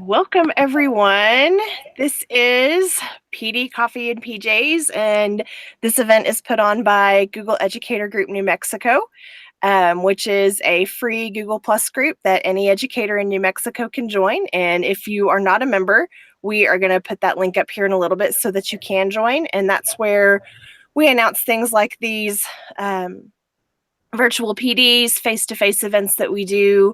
Welcome, everyone. This is PD Coffee and PJs, and this event is put on by Google Educator Group New Mexico, which is a free Google Plus group that any educator in New Mexico can join. And if you are not a member, we are going to put that link up here in a little bit so that you can join. And that's where we announce things like these virtual PDs, face-to-face events that we do.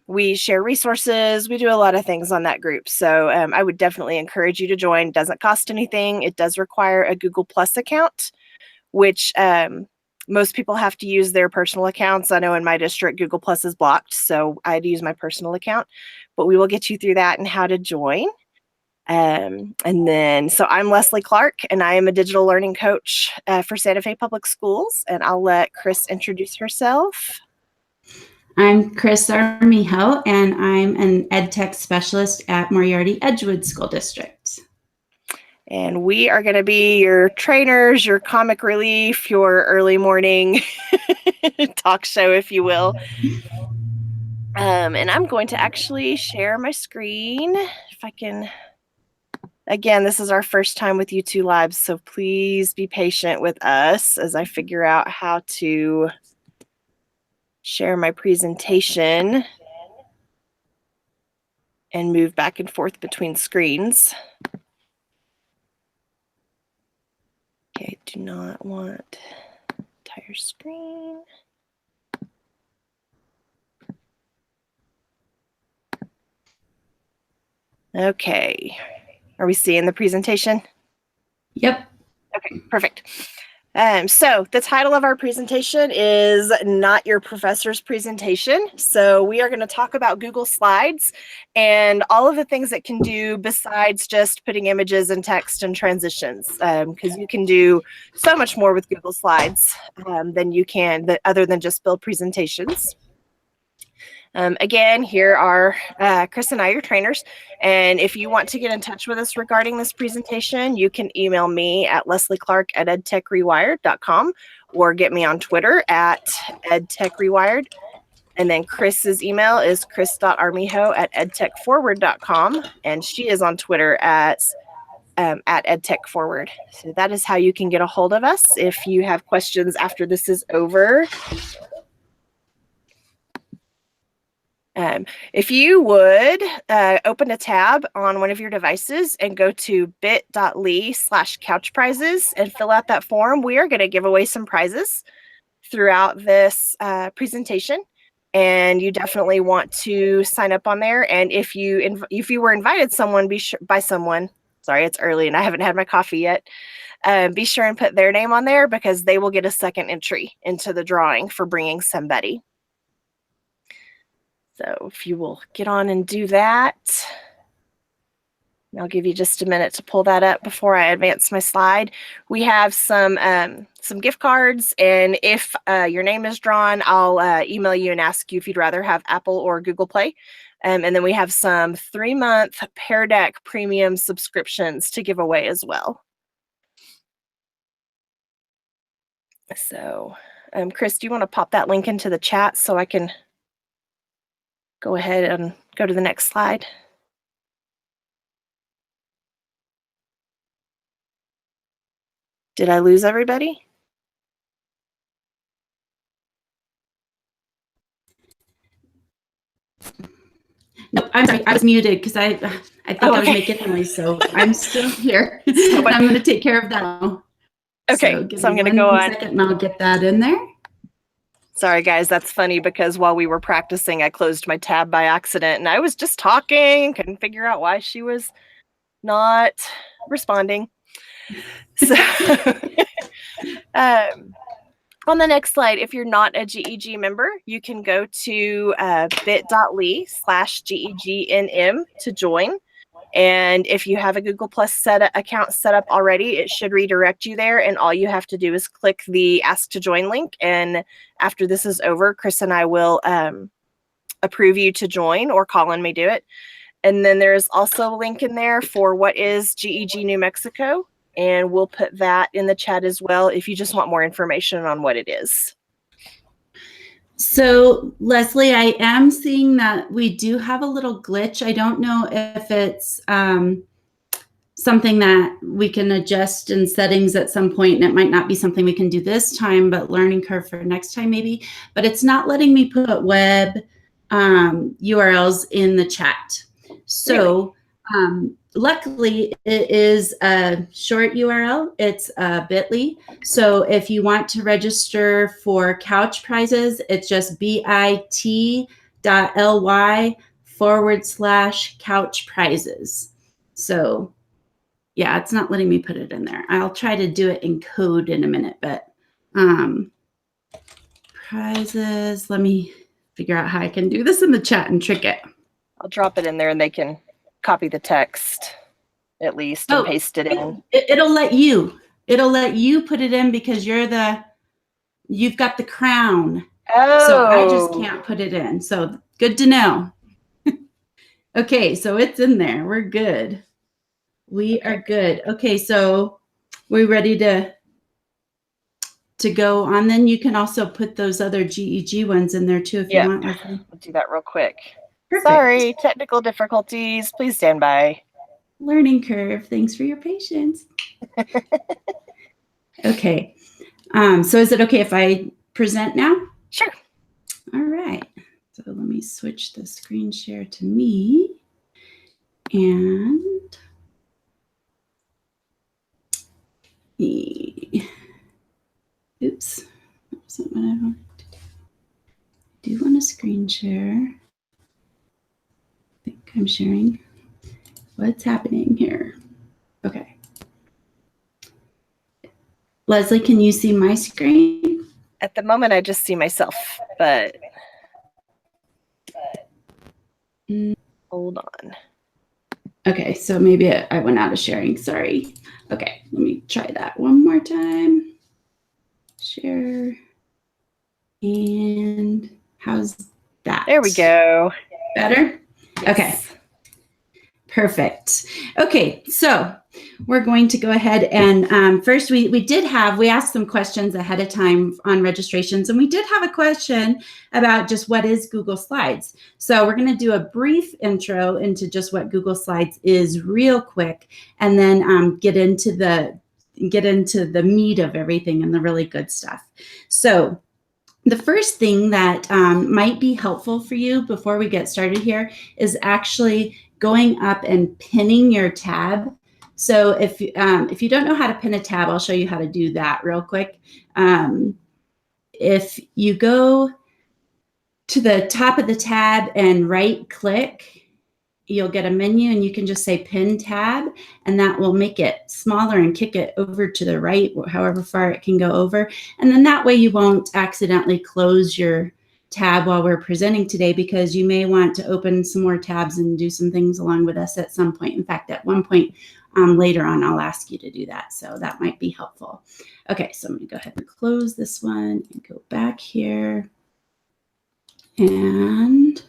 We share resources. We do a lot of things on that group. So I would definitely encourage you to join. It doesn't cost anything. It does require a Google Plus account, which most people have to use their personal accounts. I know in my district, Google Plus is blocked, so I had to use my personal account, but we will get you through that and how to join. So I'm Leslie Clark, and I am a digital learning coach for Santa Fe Public Schools, and I'll let Chris introduce herself. I'm Chris Armijo, and I'm an ed tech specialist at Moriarty Edgewood School District. And we are going to be your trainers, your comic relief, your early morning talk show, if you will. And I'm going to actually share my screen if I can. Again, this is our first time with YouTube Live, so please be patient with us as I figure out how to share my presentation and move back and forth between screens. Okay, do not want entire screen. Okay, are we seeing the presentation? Yep. Okay, perfect. So the title of our presentation is Not Your Professor's Presentation. So we are going to talk about Google Slides and all of the things it can do besides just putting images and text and transitions, because you can do so much more with Google Slides than you can other than just build presentations. Again, here are Chris and I, your trainers. And if you want to get in touch with us regarding this presentation, you can email me at leslieclark@edtechrewired.com or get me on Twitter at edtechrewired. And then Chris's email is chris.armijo@edtechforward.com. And she is on Twitter at edtechforward. So that is how you can get a hold of us if you have questions after this is over. If you would open a tab on one of your devices and go to bit.ly/couch prizes and fill out that form, we are going to give away some prizes throughout this presentation. And you definitely want to sign up on there. And if you were invited by someone, sorry, it's early and I haven't had my coffee yet, be sure and put their name on there because they will get a second entry into the drawing for bringing somebody. So if you will get on and do that, I'll give you just a minute to pull that up before I advance my slide. We have some gift cards, and if your name is drawn, I'll email you and ask you if you'd rather have Apple or Google Play. And then we have some 3-month Pear Deck premium subscriptions to give away as well. So, Chris, do you want to pop that link into the chat so I can go ahead and go to the next slide? Did I lose everybody? No, I'm sorry. I was muted because I think I was making noise, so I'm still here. I'm going to take care of that now. Okay, so I'm going to go on. Second, and I'll get that in there. Sorry, guys, that's funny because while we were practicing, I closed my tab by accident and I was just talking, couldn't figure out why she was not responding. So on the next slide, if you're not a GEG member, you can go to bit.ly/GEG-NM to join. And if you have a Google Plus account set up already, it should redirect you there. And all you have to do is click the Ask to Join link. And after this is over, Chris and I will approve you to join, or Colin may do it. And then there's also a link in there for what is GEG-New Mexico. And we'll put that in the chat as well if you just want more information on what it is. So Leslie, I am seeing that we do have a little glitch. I don't know if it's something that we can adjust in settings at some point, and it might not be something we can do this time, but learning curve for next time maybe. But it's not letting me put web URLs in the chat. So luckily it is a short URL. It's bit.ly. So if you want to register for couch prizes, it's just bit.ly/couch prizes. So yeah, it's not letting me put it in there. I'll try to do it in code in a minute, but prizes, let me figure out how I can do this in the chat and trick it. I'll drop it in there and they can copy the text at least and paste it in. It'll let you put it in because you've got the crown. Oh. So I just can't put it in. So good to know. Okay, so it's in there. We're good. We are good. Okay, so we're ready to go on. Then you can also put those other GEG ones in there too if you want. I'll do that real quick. Perfect. Sorry, technical difficulties. Please stand by. Learning curve. Thanks for your patience. Okay. So is it okay if I present now? Sure. All right. So let me switch the screen share to me. And oops, that's not what I want to do. I do want to screen share. I think I'm sharing. What's happening here? Okay. Leslie, can you see my screen? At the moment, I just see myself, but hold on. Okay, so maybe I went out of sharing. Sorry. Okay, let me try that one more time. Share. And how's that? There we go. Better? Yes. Okay. Perfect. Okay, so we're going to go ahead and first we asked some questions ahead of time on registrations, and we did have a question about just what is Google Slides. So we're going to do a brief intro into just what Google Slides is real quick, and then get into the meat of everything and the really good stuff. So the first thing that might be helpful for you before we get started here is actually going up and pinning your tab. So if you don't know how to pin a tab, I'll show you how to do that real quick. If you go to the top of the tab and right click, you'll get a menu and you can just say pin tab, and that will make it smaller and kick it over to the right, however far it can go over. And then that way you won't accidentally close your tab while we're presenting today, because you may want to open some more tabs and do some things along with us at some point. In fact, at one point later on, I'll ask you to do that. So that might be helpful. Okay, so I'm going to go ahead and close this one and go back here. And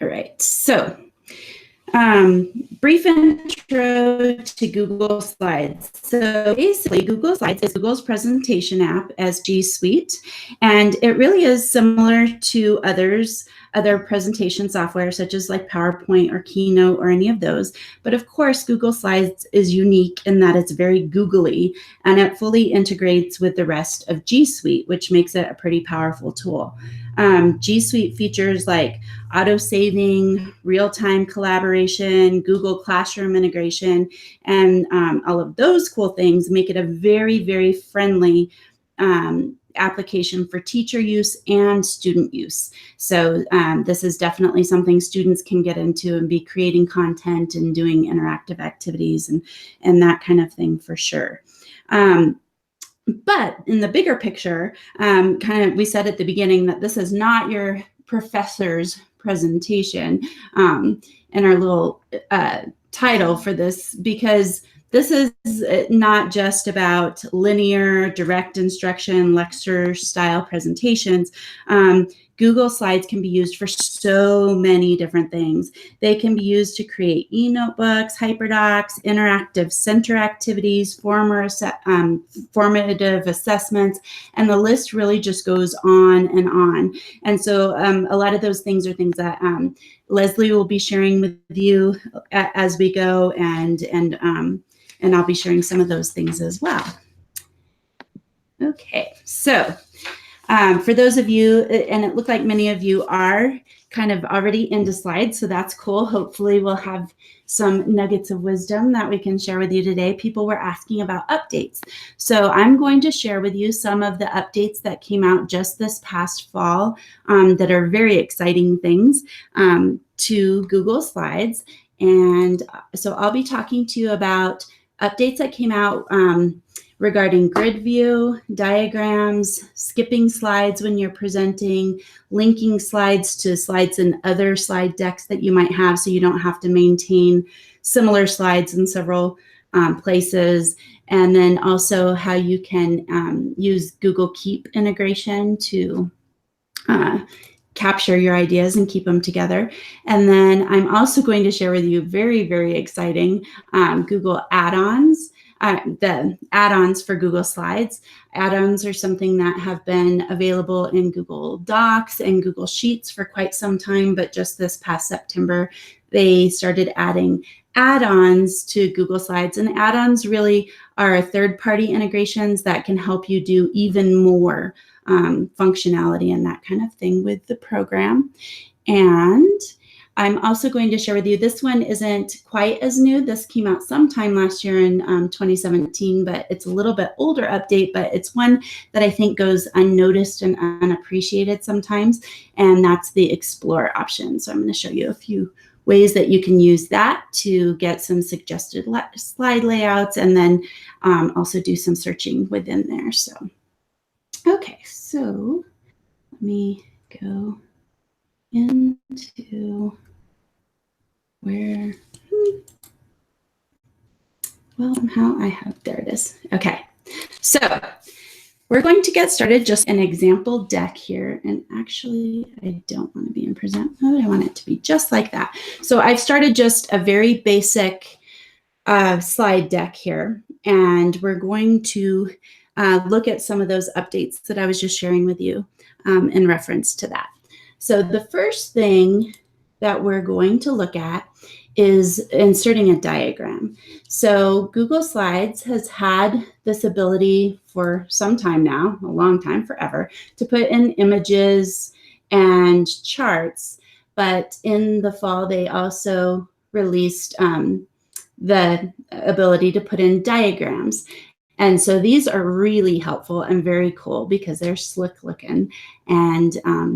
all right, so brief intro to Google Slides. So basically, Google Slides is Google's presentation app as G Suite, and it really is similar to other presentation software such as like PowerPoint or Keynote or any of those. But of course, Google Slides is unique in that it's very googly, and it fully integrates with the rest of G Suite, which makes it a pretty powerful tool. G Suite features like auto-saving, real-time collaboration, Google Classroom integration, and all of those cool things make it a very, very friendly application for teacher use and student use. So this is definitely something students can get into and be creating content and doing interactive activities and that kind of thing for sure. But in the bigger picture, we said at the beginning that this is not your professor's presentation and our little title for this, because this is not just about linear, direct instruction, lecture style presentations. Google Slides can be used for so many different things. They can be used to create e-notebooks, hyperdocs, interactive center activities, formative assessments, and the list really just goes on and on. And so a lot of those things are things that Leslie will be sharing with you as we go, and I'll be sharing some of those things as well. Okay, so for those of you, and it looked like many of you are kind of already into slides, so that's cool. Hopefully we'll have some nuggets of wisdom that we can share with you today. People were asking about updates. So I'm going to share with you some of the updates that came out just this past fall that are very exciting things to Google Slides. And so I'll be talking to you about updates that came out regarding grid view, diagrams, skipping slides when you're presenting, linking slides to slides in other slide decks that you might have so you don't have to maintain similar slides in several places, and then also how you can use Google Keep integration to capture your ideas and keep them together. And then I'm also going to share with you very, very exciting Google add-ons. The add-ons for Google Slides. Add-ons are something that have been available in Google Docs and Google Sheets for quite some time, but just this past September, they started adding add-ons to Google Slides. And add-ons really are third-party integrations that can help you do even more functionality and that kind of thing with the program. And I'm also going to share with you, this one isn't quite as new. This came out sometime last year in 2017, but it's a little bit older update, but it's one that I think goes unnoticed and unappreciated sometimes, and that's the Explore option. So I'm going to show you a few ways that you can use that to get some suggested slide layouts, and then also do some searching within there. So, okay, so let me go into where, well, somehow I have, there it is. Okay, so we're going to get started, just an example deck here. And actually, I don't want to be in present mode. I want it to be just like that. So I've started just a very basic slide deck here, and we're going to look at some of those updates that I was just sharing with you in reference to that. So the first thing that we're going to look at is inserting a diagram. So Google Slides has had this ability for some time now, a long time, forever, to put in images and charts. But in the fall, they also released the ability to put in diagrams. And so these are really helpful and very cool because they're slick looking, and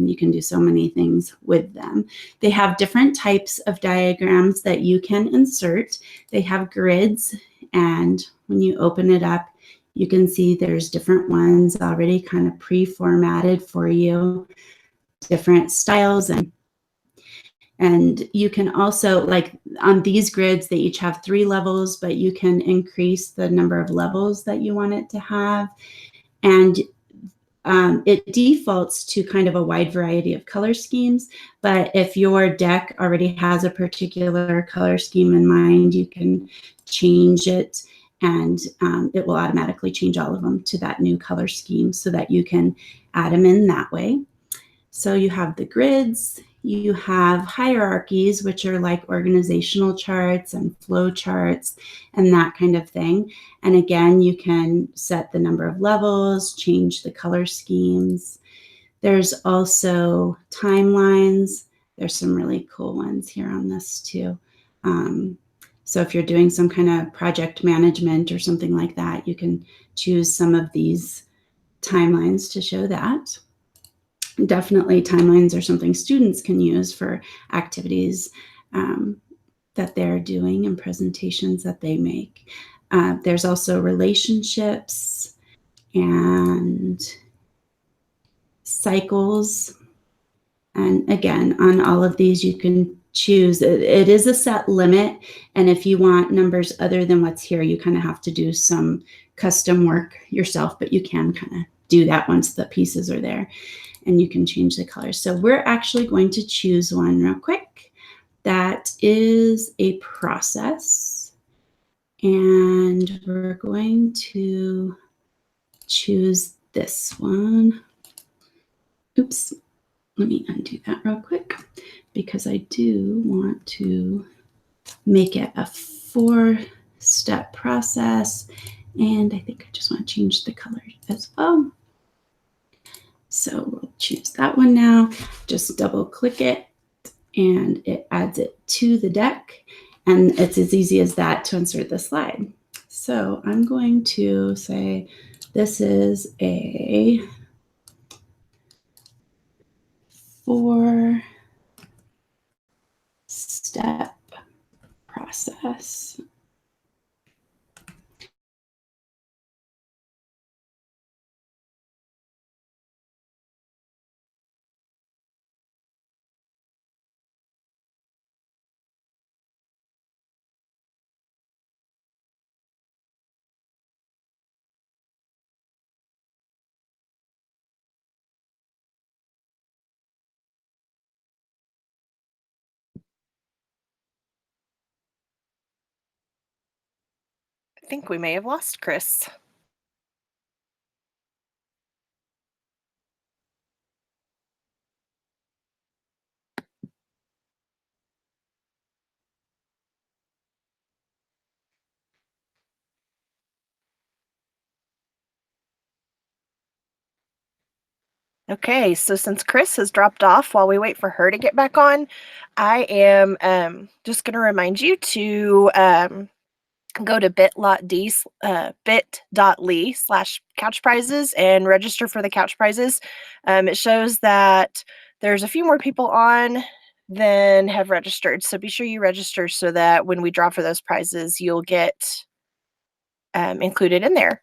you can do so many things with them. They have different types of diagrams that you can insert. They have grids, and when you open it up, you can see there's different ones already kind of pre-formatted for you, different styles, and you can also, like on these grids, they each have 3 levels, but you can increase the number of levels that you want it to have. And it defaults to kind of a wide variety of color schemes. But if your deck already has a particular color scheme in mind, you can change it, and it will automatically change all of them to that new color scheme so that you can add them in that way. So you have the grids. You have hierarchies, which are like organizational charts and flow charts and that kind of thing. And again, you can set the number of levels, change the color schemes. There's also timelines. There's some really cool ones here on this too. So if you're doing some kind of project management or something like that, you can choose some of these timelines to show that. Definitely timelines are something students can use for activities that they're doing and presentations that they make. There's also relationships and cycles. And again, on all of these, you can choose. It is a set limit. And if you want numbers other than what's here, you kind of have to do some custom work yourself, but you can kind of do that once the pieces are there. and you can change the color. So we're actually going to choose one real quick. That is a process. And we're going to choose this one. Oops, let me undo that real quick because I do want to make it a 4-step process. And I think I just want to change the color as well. So we'll choose that one now. Just double click it and it adds it to the deck. And it's as easy as that to insert the slide. So I'm going to say this is a 4-step process. I think we may have lost Chris. Okay, so since Chris has dropped off while we wait for her to get back on, I am just going to remind you to go to bit.ly/couch prizes and register for the couch prizes. It shows that there's a few more people on than have registered, so be sure you register so that when we draw for those prizes, you'll get included in there.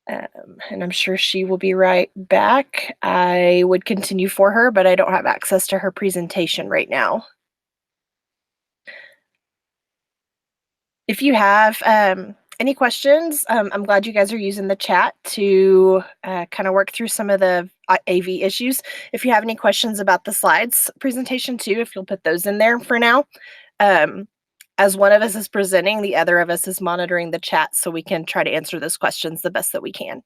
And I'm sure she will be right back. I would continue for her, but I don't have access to her presentation right now. If you have any questions, I'm glad you guys are using the chat to kind of work through some of the AV issues. If you have any questions about the slides presentation too, if you'll put those in there for now. As one of us is presenting, the other of us is monitoring the chat so we can try to answer those questions the best that we can.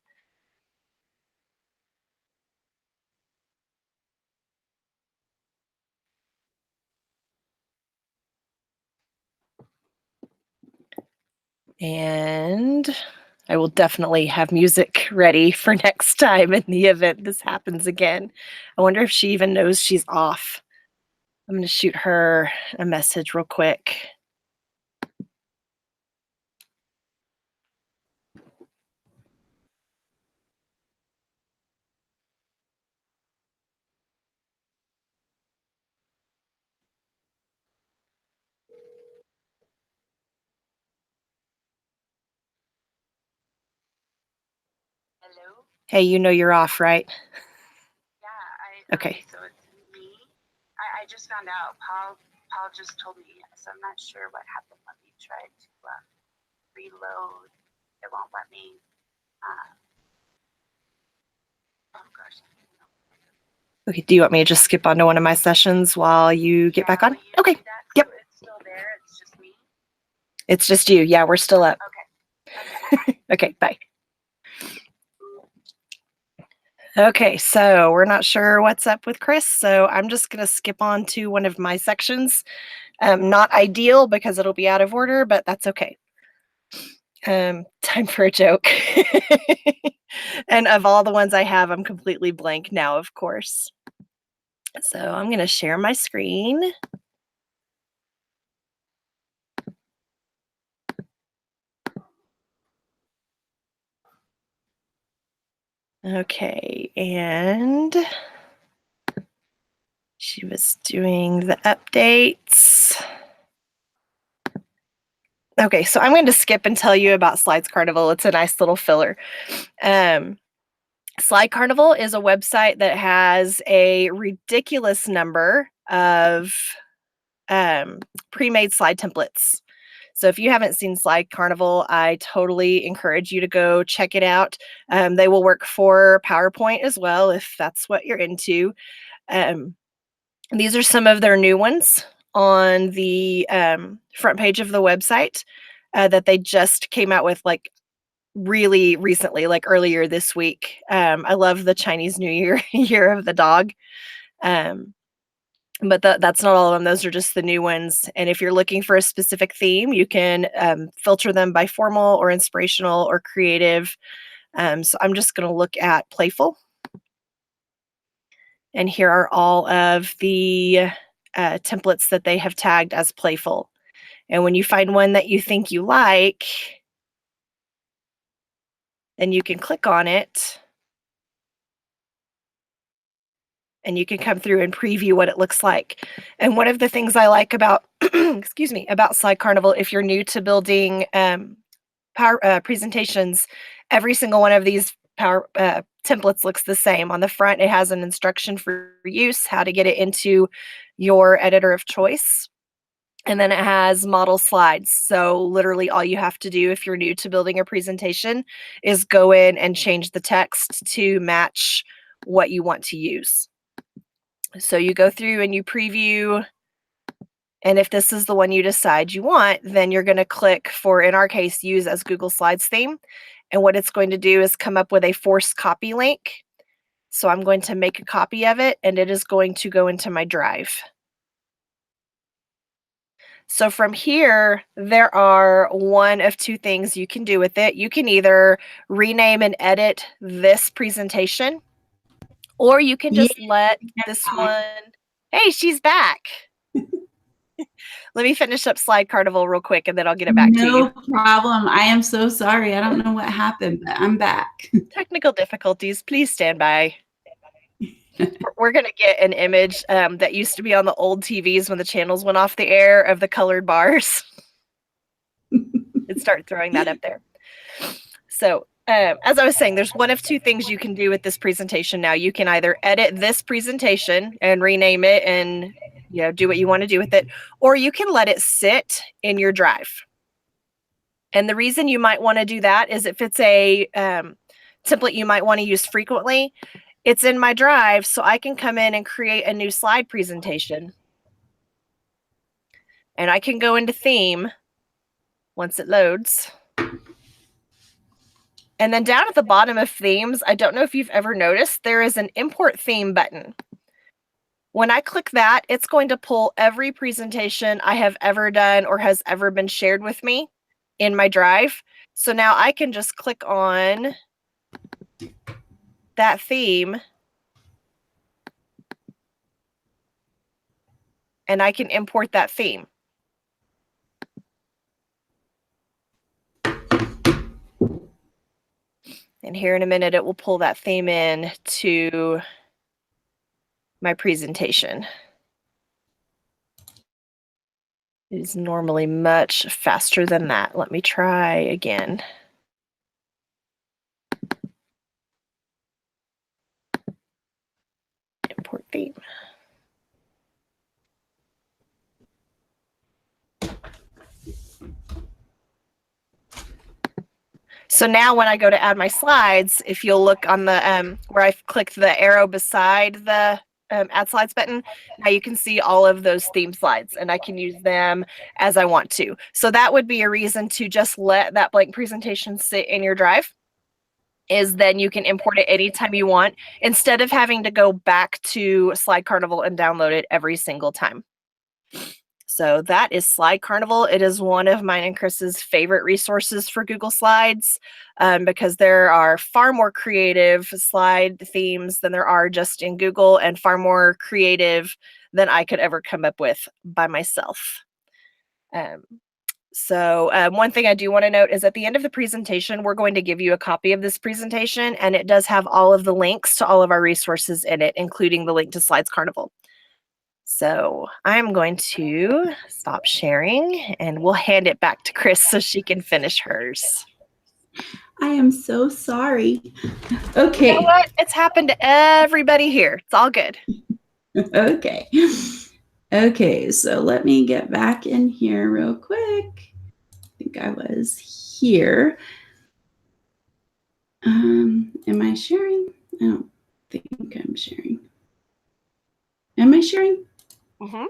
And I will definitely have music ready for next time in the event this happens again. I wonder if she even knows she's off. I'm going to shoot her a message real quick. Hello? Hey, you know you're off, right? Yeah, Okay. so it's me. I just found out. Paul just told me, so I'm not sure what happened. Let me try to reload. It won't let me. Oh gosh. Okay, do you want me to just skip onto one of my sessions while you get back on? Will you Okay. do that? Yep. So it's still there. It's just me. It's just you. Yeah, we're still up. Okay. Okay, bye. Okay, so we're not sure what's up with Chris, so I'm just going to skip on to one of my sections. Not ideal because it'll be out of order, but that's okay. Time for a joke. And of all the ones I have, I'm completely blank now, of course. So I'm going to share my screen. Okay, and she was doing the updates. Okay, so I'm going to skip and tell you about Slides Carnival. It's a nice little filler. Slide Carnival is a website that has a ridiculous number of pre-made slide templates. So if you haven't seen Slide Carnival, I totally encourage you to go check it out. They will work for PowerPoint as well, if that's what you're into. These are some of their new ones on the front page of the website that they just came out with, like, really recently, like earlier this week. I love the Chinese New Year, Year of the Dog. But that's not all of them. Those are just the new ones. And if you're looking for a specific theme, you can filter them by formal or inspirational or creative. So I'm just going to look at playful. And here are all of the templates that they have tagged as playful. And when you find one that you think you like, then you can click on it. And you can come through and preview what it looks like. And one of the things I like about, excuse me, about Slide Carnival, if you're new to building power presentations, every single one of these power templates looks the same. On the front, it has an instruction for use, how to get it into your editor of choice. And then it has model slides. So literally all you have to do if you're new to building a presentation is go in and change the text to match what you want to use. So you go through and you preview, and if this is the one you decide you want, then you're going to click for, in our case, use as Google Slides theme. And what it's going to do is come up with a forced copy link. So I'm going to make a copy of it, and it is going to go into my drive. So from here, there are one of two things you can do with it. You can either rename and edit this presentation, or you can just let this one, hey, she's back. Let me finish up Slide Carnival real quick, and then I'll get it back to you. No problem. I am so sorry. I don't know what happened, but I'm back. Technical difficulties. Please stand by. We're going to get an image that used to be on the old TVs when the channels went off the air of the colored bars. And start throwing that up there. So as I was saying, there's one of two things you can do with this presentation now. You can either edit this presentation and rename it and do what you want to do with it, or you can let it sit in your drive. And the reason you might want to do that is if it's a template you might want to use frequently, it's in my drive, so I can come in and create a new slide presentation. And I can go into theme once it loads. And then down at the bottom of themes, I don't know if you've ever noticed, there is an import theme button. When I click that, it's going to pull every presentation I have ever done or has ever been shared with me in my drive. So now I can just click on that theme and I can import that theme. And here in a minute, it will pull that theme in to my presentation. It is normally much faster than that. Let me try again. Import theme. So now when I go to add my slides, if you'll look on the where I've clicked the arrow beside the add slides button, now you can see all of those theme slides and I can use them as I want to. So that would be a reason to just let that blank presentation sit in your drive, is then you can import it anytime you want instead of having to go back to Slide Carnival and download it every single time. So that is Slide Carnival. It is one of mine and Chris's favorite resources for Google Slides because there are far more creative slide themes than there are just in Google, and far more creative than I could ever come up with by myself. So one thing I do want to note is at the end of the presentation, we're going to give you a copy of this presentation, and it does have all of the links to all of our resources in it, including the link to Slides Carnival. So I'm going to stop sharing and we'll hand it back to Chris so she can finish hers. I am so sorry. Okay. You know what? It's happened to everybody here. It's all good. Okay. Okay, so let me get back in here real quick. think I was here. Am I sharing? I don't think I'm sharing. Am I sharing? Mm-hmm.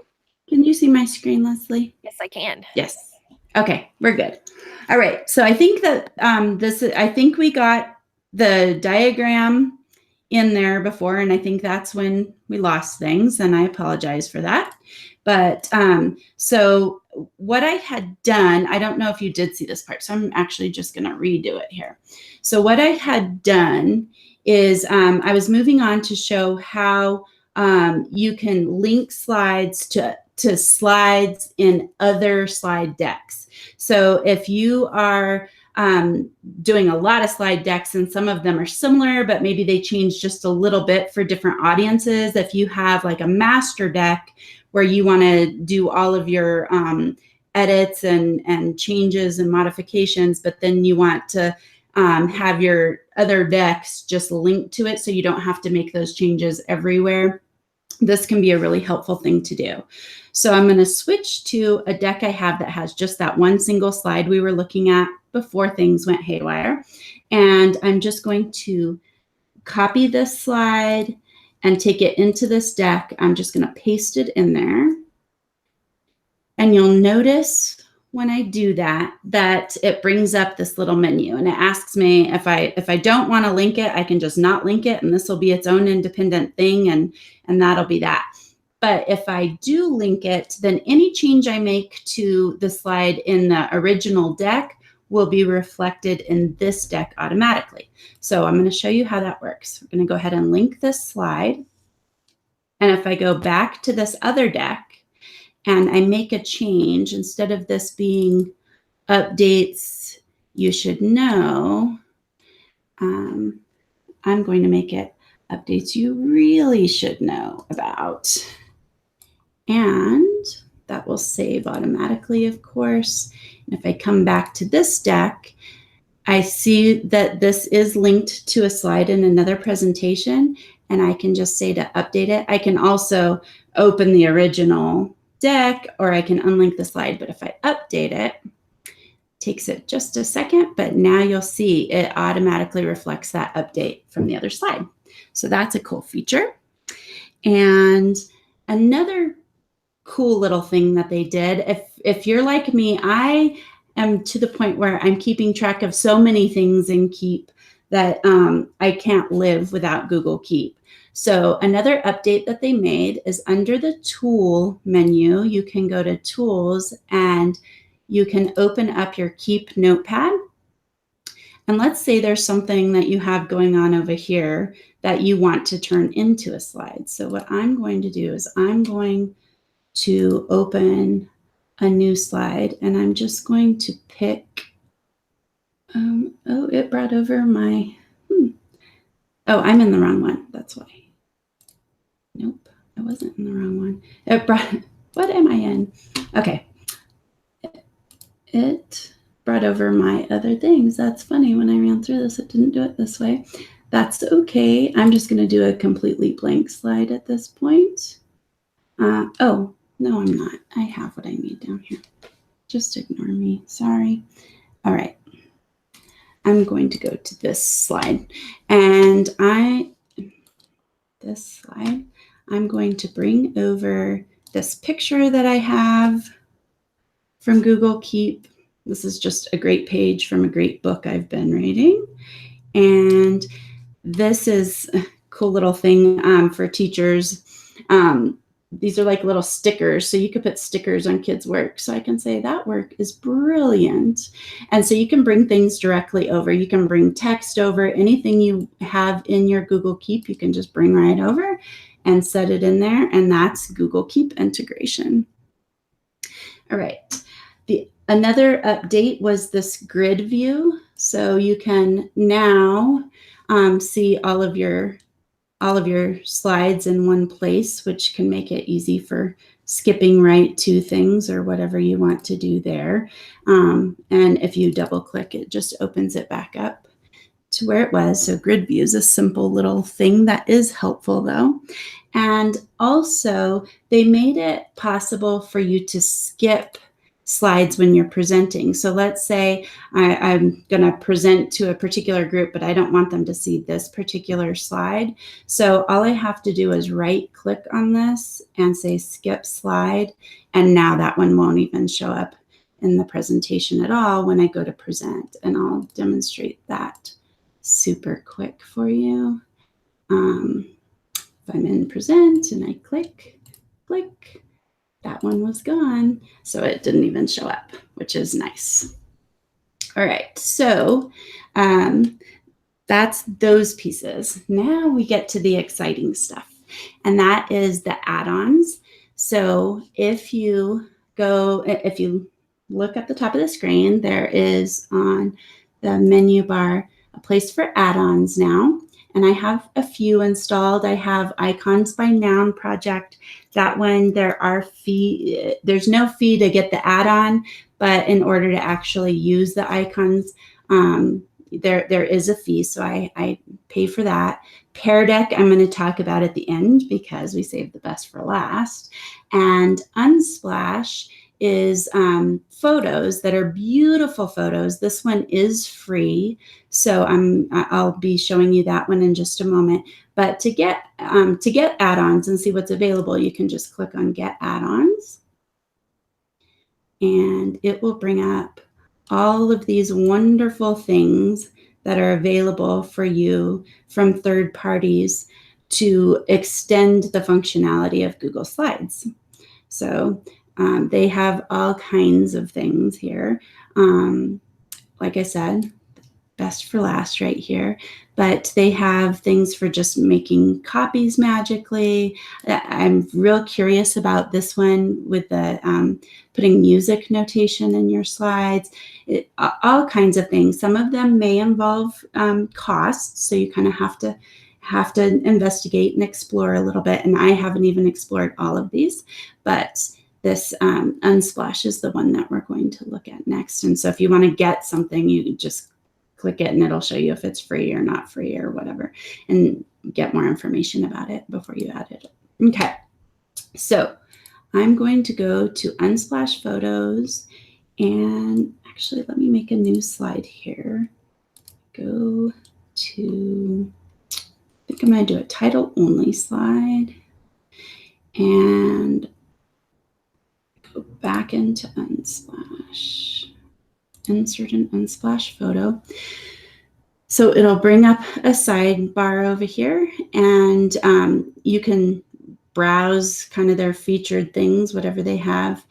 Can you see my screen, Leslie? Yes, I can. Yes. Okay, we're good. All right. So I think that I think we got the diagram in there before, and I think that's when we lost things, and I apologize for that. But so what I had done, I don't know if you did see this part, so I'm actually just going to redo it here. So what I had done is I was moving on to show how you can link slides to slides in other slide decks. So if you are doing a lot of slide decks and some of them are similar, but maybe they change just a little bit for different audiences. If you have like a master deck where you want to do all of your edits and changes and modifications, but then you want to have your other decks just linked to it so you don't have to make those changes everywhere, this can be a really helpful thing to do. So I'm going to switch to a deck I have that has just that one single slide we were looking at before things went haywire. And I'm just going to copy this slide and take it into this deck. I'm just going to paste it in there. And you'll notice when I do that, that it brings up this little menu and it asks me if I don't want to link it, I can just not link it and this will be its own independent thing and that'll be that. But if I do link it, then any change I make to the slide in the original deck will be reflected in this deck automatically. So I'm going to show you how that works. We're going to go ahead and link this slide. And if I go back to this other deck, and I make a change, instead of this being updates you should know, I'm going to make it updates you really should know about. And that will save automatically, of course. And if I come back to this deck, I see that this is linked to a slide in another presentation, and I can just say to update it. I can also open the original deck or I can unlink the slide, but if I update it, takes it just a second, but now you'll see it automatically reflects that update from the other slide. So that's a cool feature. And another cool little thing that they did, if you're like me, I am to the point where I'm keeping track of so many things in Keep that I can't live without Google Keep. So another update that they made is under the tool menu, you can go to tools and you can open up your Keep notepad. And let's say there's something that you have going on over here that you want to turn into a slide. So what I'm going to do is I'm going to open a new slide and I'm just going to pick, oh, it brought over my, oh, I'm in the wrong one. That's why. Nope, I wasn't in the wrong one. It brought, what am I in? Okay. It brought over my other things. That's funny. When I ran through this, it didn't do it this way. That's okay. I'm just going to do a completely blank slide at this point. Oh, no, I'm not. I have what I need down here. Just ignore me. Sorry. All right. I'm going to go to this slide. And this slide, I'm going to bring over this picture that I have from Google Keep. This is just a great page from a great book I've been reading. And this is a cool little thing for teachers. These are like little stickers. So you could put stickers on kids' work. So I can say that work is brilliant. And so you can bring things directly over. You can bring text over. Anything you have in your Google Keep, you can just bring right over and set it in there. And that's Google Keep integration. All right. Another update was this grid view. So you can now see all of your slides in one place, which can make it easy for skipping right to things or whatever you want to do there. And if you double click, it just opens it back up to where it was. So grid view is a simple little thing that is helpful though. And also they made it possible for you to skip slides when you're presenting. So let's say I'm going to present to a particular group, but I don't want them to see this particular slide. So all I have to do is right click on this and say skip slide. And now that one won't even show up in the presentation at all when I go to present. And I'll demonstrate that super quick for you. If I'm in present and I click, that one was gone. So it didn't even show up, which is nice. All right, so that's those pieces. Now we get to the exciting stuff, and that is the add-ons. So if you look at the top of the screen, there is on the menu bar a place for add-ons now. And I have a few installed. I have Icons by Noun project. That one, there's no fee to get the add-on, but in order to actually use the icons, there is a fee, so I pay for that. Pear Deck, I'm going to talk about at the end because we saved the best for last. And Unsplash is photos that are beautiful photos. This one is free, so I'll be showing you that one in just a moment. But to get add-ons and see what's available, you can just click on Get Add-ons, and it will bring up all of these wonderful things that are available for you from third parties to extend the functionality of Google Slides. So they have all kinds of things here. Like I said, best for last right here, but they have things for just making copies magically. I'm real curious about this one with the putting music notation in your slides, all kinds of things. Some of them may involve costs, so you kind of have to investigate and explore a little bit. And I haven't even explored all of these, but this Unsplash is the one that we're going to look at next. And so if you want to get something, you just click it and it'll show you if it's free or not free or whatever, and get more information about it before you add it. Okay, so I'm going to go to Unsplash Photos, and actually let me make a new slide here. Go to, I think I'm going to do a title only slide and go back into Unsplash. Insert an Unsplash photo. So it'll bring up a sidebar over here, and you can browse kind of their featured things, whatever they have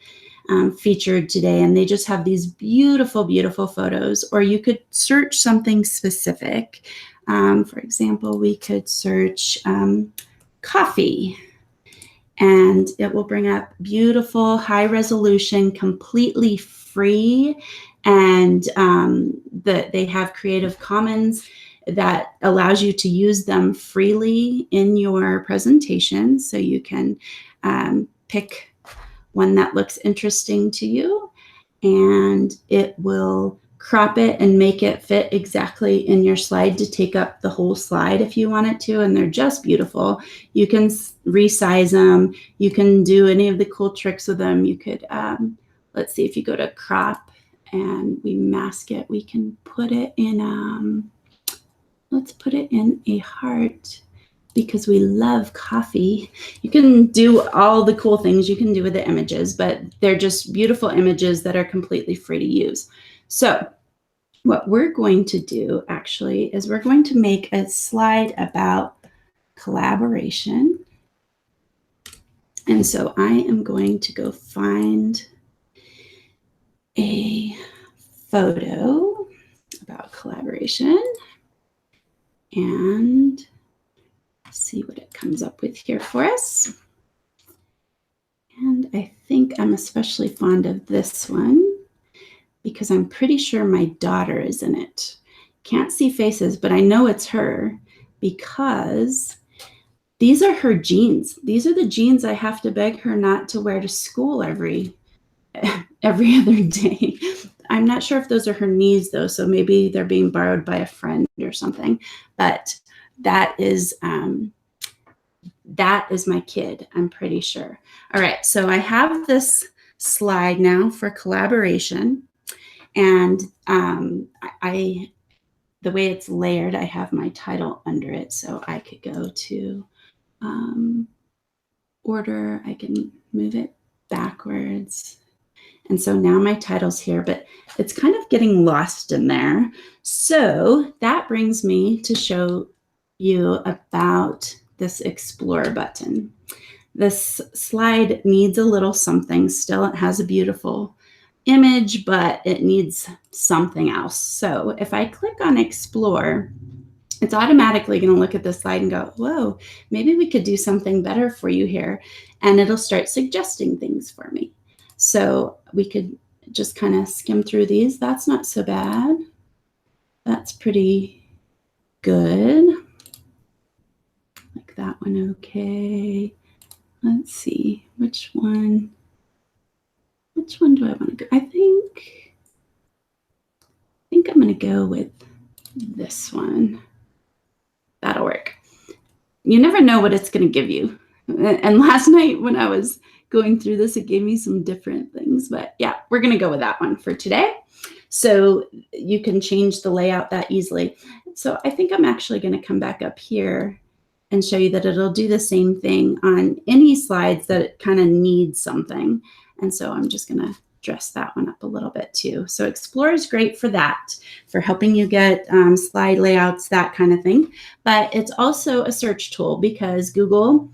featured today. And they just have these beautiful, beautiful photos. Or you could search something specific. For example, we could search coffee, and it will bring up beautiful, high resolution, completely free. And they have Creative Commons that allows you to use them freely in your presentation. So you can pick one that looks interesting to you, and it will crop it and make it fit exactly in your slide to take up the whole slide if you want it to. And they're just beautiful. You can resize them. You can do any of the cool tricks with them. You could, let's see, if you go to crop and we mask it, we can put it in, let's put it in a heart because we love coffee. You can do all the cool things you can do with the images, but they're just beautiful images that are completely free to use. So what we're going to do actually is we're going to make a slide about collaboration. And so I am going to go find a photo about collaboration and see what it comes up with here for us. And I think I'm especially fond of this one because I'm pretty sure my daughter is in it. Can't see faces, but I know it's her because these are her jeans. These are the jeans I have to beg her not to wear to school every other day. I'm not sure if those are her knees though, so maybe they're being borrowed by a friend or something. But that is my kid, I'm pretty sure. All right, so I have this slide now for collaboration. And the way it's layered, I have my title under it. So I could go to order. I can move it backwards. And so now my title's here, but it's kind of getting lost in there. So that brings me to show you about this Explore button. This slide needs a little something still. It has a beautiful image, but it needs something else. So if I click on Explore, it's automatically going to look at the slide and go, whoa, maybe we could do something better for you here. And it'll start suggesting things for me. So we could just kind of skim through these. That's not so bad. That's pretty good. Like that one, okay. Let's see, which one do I want to go? I think I'm going to go with this one. That'll work. You never know what it's going to give you. And last night when I was going through this, it gave me some different things. But yeah, we're going to go with that one for today. So you can change the layout that easily. So I think I'm actually going to come back up here and show you that it'll do the same thing on any slides that kind of need something. And so I'm just going to dress that one up a little bit too. So Explore is great for that, for helping you get slide layouts, that kind of thing. But it's also a search tool because Google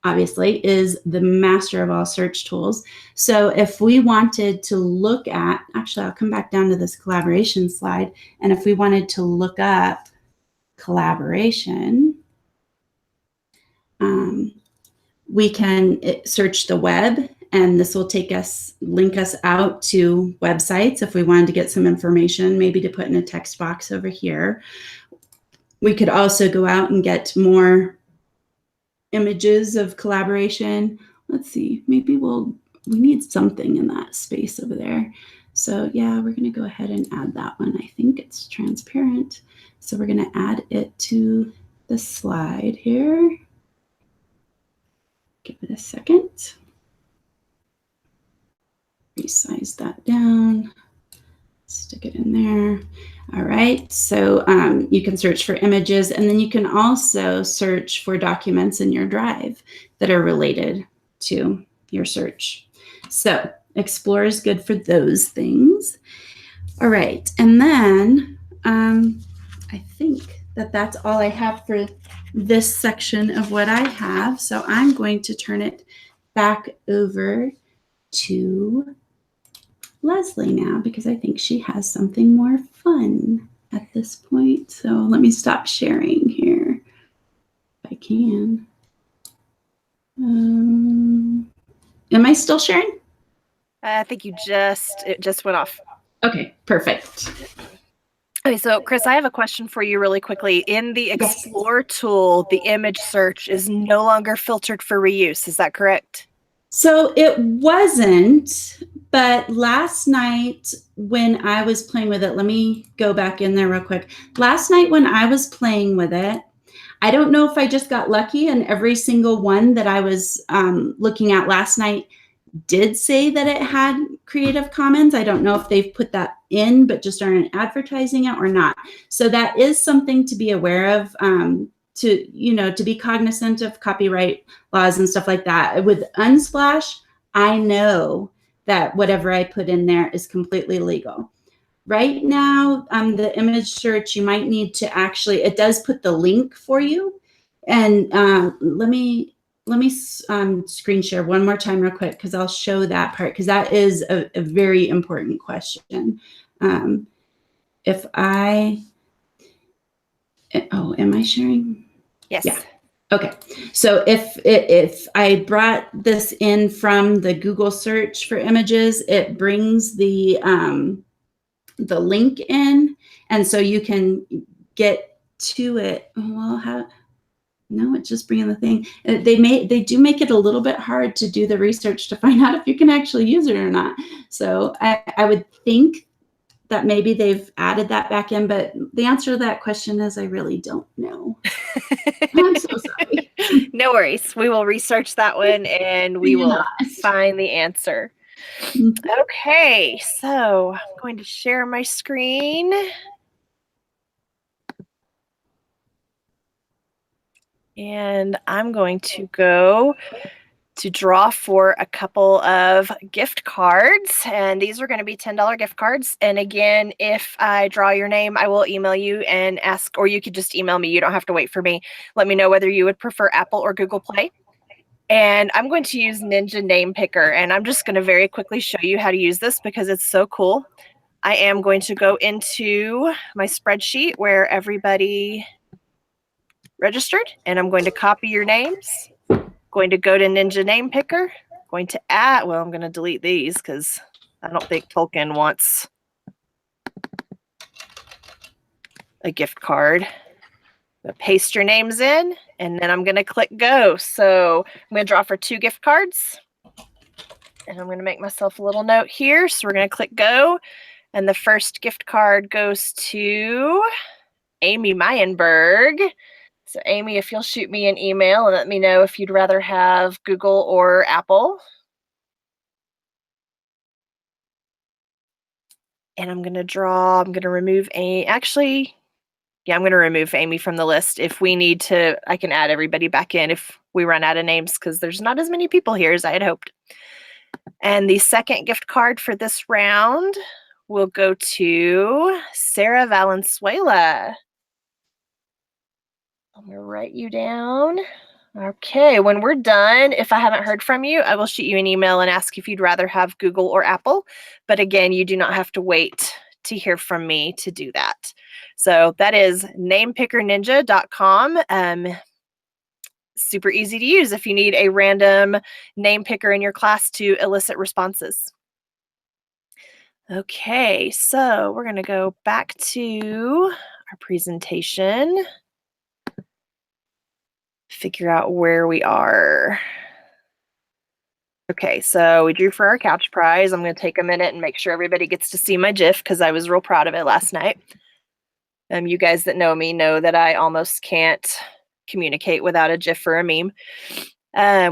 obviously is the master of all search tools. So if we wanted to look at, actually, I'll come back down to this collaboration slide. And if we wanted to look up collaboration, we can search the web, and this will link us out to websites if we wanted to get some information, maybe to put in a text box over here. We could also go out and get more images of collaboration. Let's see, maybe we need something in that space over there. So yeah, we're going to go ahead and add that one. I think it's transparent. So we're going to add it to the slide here. Give it a second. Resize that down. Stick it in there. All right, so you can search for images, and then you can also search for documents in your drive that are related to your search. So Explore is good for those things. All right, and then I think that's all I have for this section of what I have. So I'm going to turn it back over to Leslie now, because I think she has something more fun at this point. So let me stop sharing here if I can. Am I still sharing? I think it just went off. Okay, perfect. Okay, so Chris, I have a question for you really quickly. In the Explore tool, the image search is no longer filtered for reuse. Is that correct? So it wasn't, but last night when I was playing with it, let me go back in there real quick. Last night when I was playing with it, I don't know if I just got lucky and every single one that I was looking at last night did say that it had Creative Commons. I don't know if they've put that in, but just aren't advertising it or not. So that is something to be aware of, to be cognizant of copyright laws and stuff like that. With Unsplash, I know that whatever I put in there is completely legal. Right now, the image search, you might need to it does put the link for you. And let me screen share one more time real quick, because I'll show that part, because that is a very important question. Am I sharing? Yes. Yeah. Okay. So if I brought this in from the Google search for images, it brings the link in, and so you can get to it. Well, no, it's just bringing the thing. They do make it a little bit hard to do the research to find out if you can actually use it or not. So I would think that maybe they've added that back in, but the answer to that question is I really don't know. I'm so sorry. No worries. We will research that one and we will find the answer. Okay, so I'm going to share my screen. And I'm going to go to draw for a couple of gift cards. And these are going to be $10 gift cards. And again, if I draw your name, I will email you and ask, or you could just email me. You don't have to wait for me. Let me know whether you would prefer Apple or Google Play. And I'm going to use Ninja Name Picker. And I'm just going to very quickly show you how to use this because it's so cool. I am going to go into my spreadsheet where everybody registered, and I'm going to copy your names. Going to go to Ninja Name Picker. Going to add, well, I'm going to delete these because I don't think Tolkien wants a gift card. Paste your names in, and then I'm going to click go. So I'm going to draw for 2 gift cards. And I'm going to make myself a little note here. So we're going to click go. And the first gift card goes to Amy Meyenberg. So Amy, if you'll shoot me an email and let me know if you'd rather have Google or Apple. And I'm going to remove actually, yeah, I'm going to remove Amy from the list. If we need to, I can add everybody back in if we run out of names because there's not as many people here as I had hoped. And the second gift card for this round will go to Sarah Valenzuela. I'm going to write you down. Okay, when we're done, if I haven't heard from you, I will shoot you an email and ask if you'd rather have Google or Apple. But again, you do not have to wait to hear from me to do that. So that is namepickerninja.com. Super easy to use if you need a random name picker in your class to elicit responses. Okay, so we're going to go back to our presentation. Figure out where we are. Okay, so we drew for our couch prize. I'm going to take a minute and make sure everybody gets to see my GIF because I was real proud of it last night. You guys that know me know that I almost can't communicate without a GIF or a meme.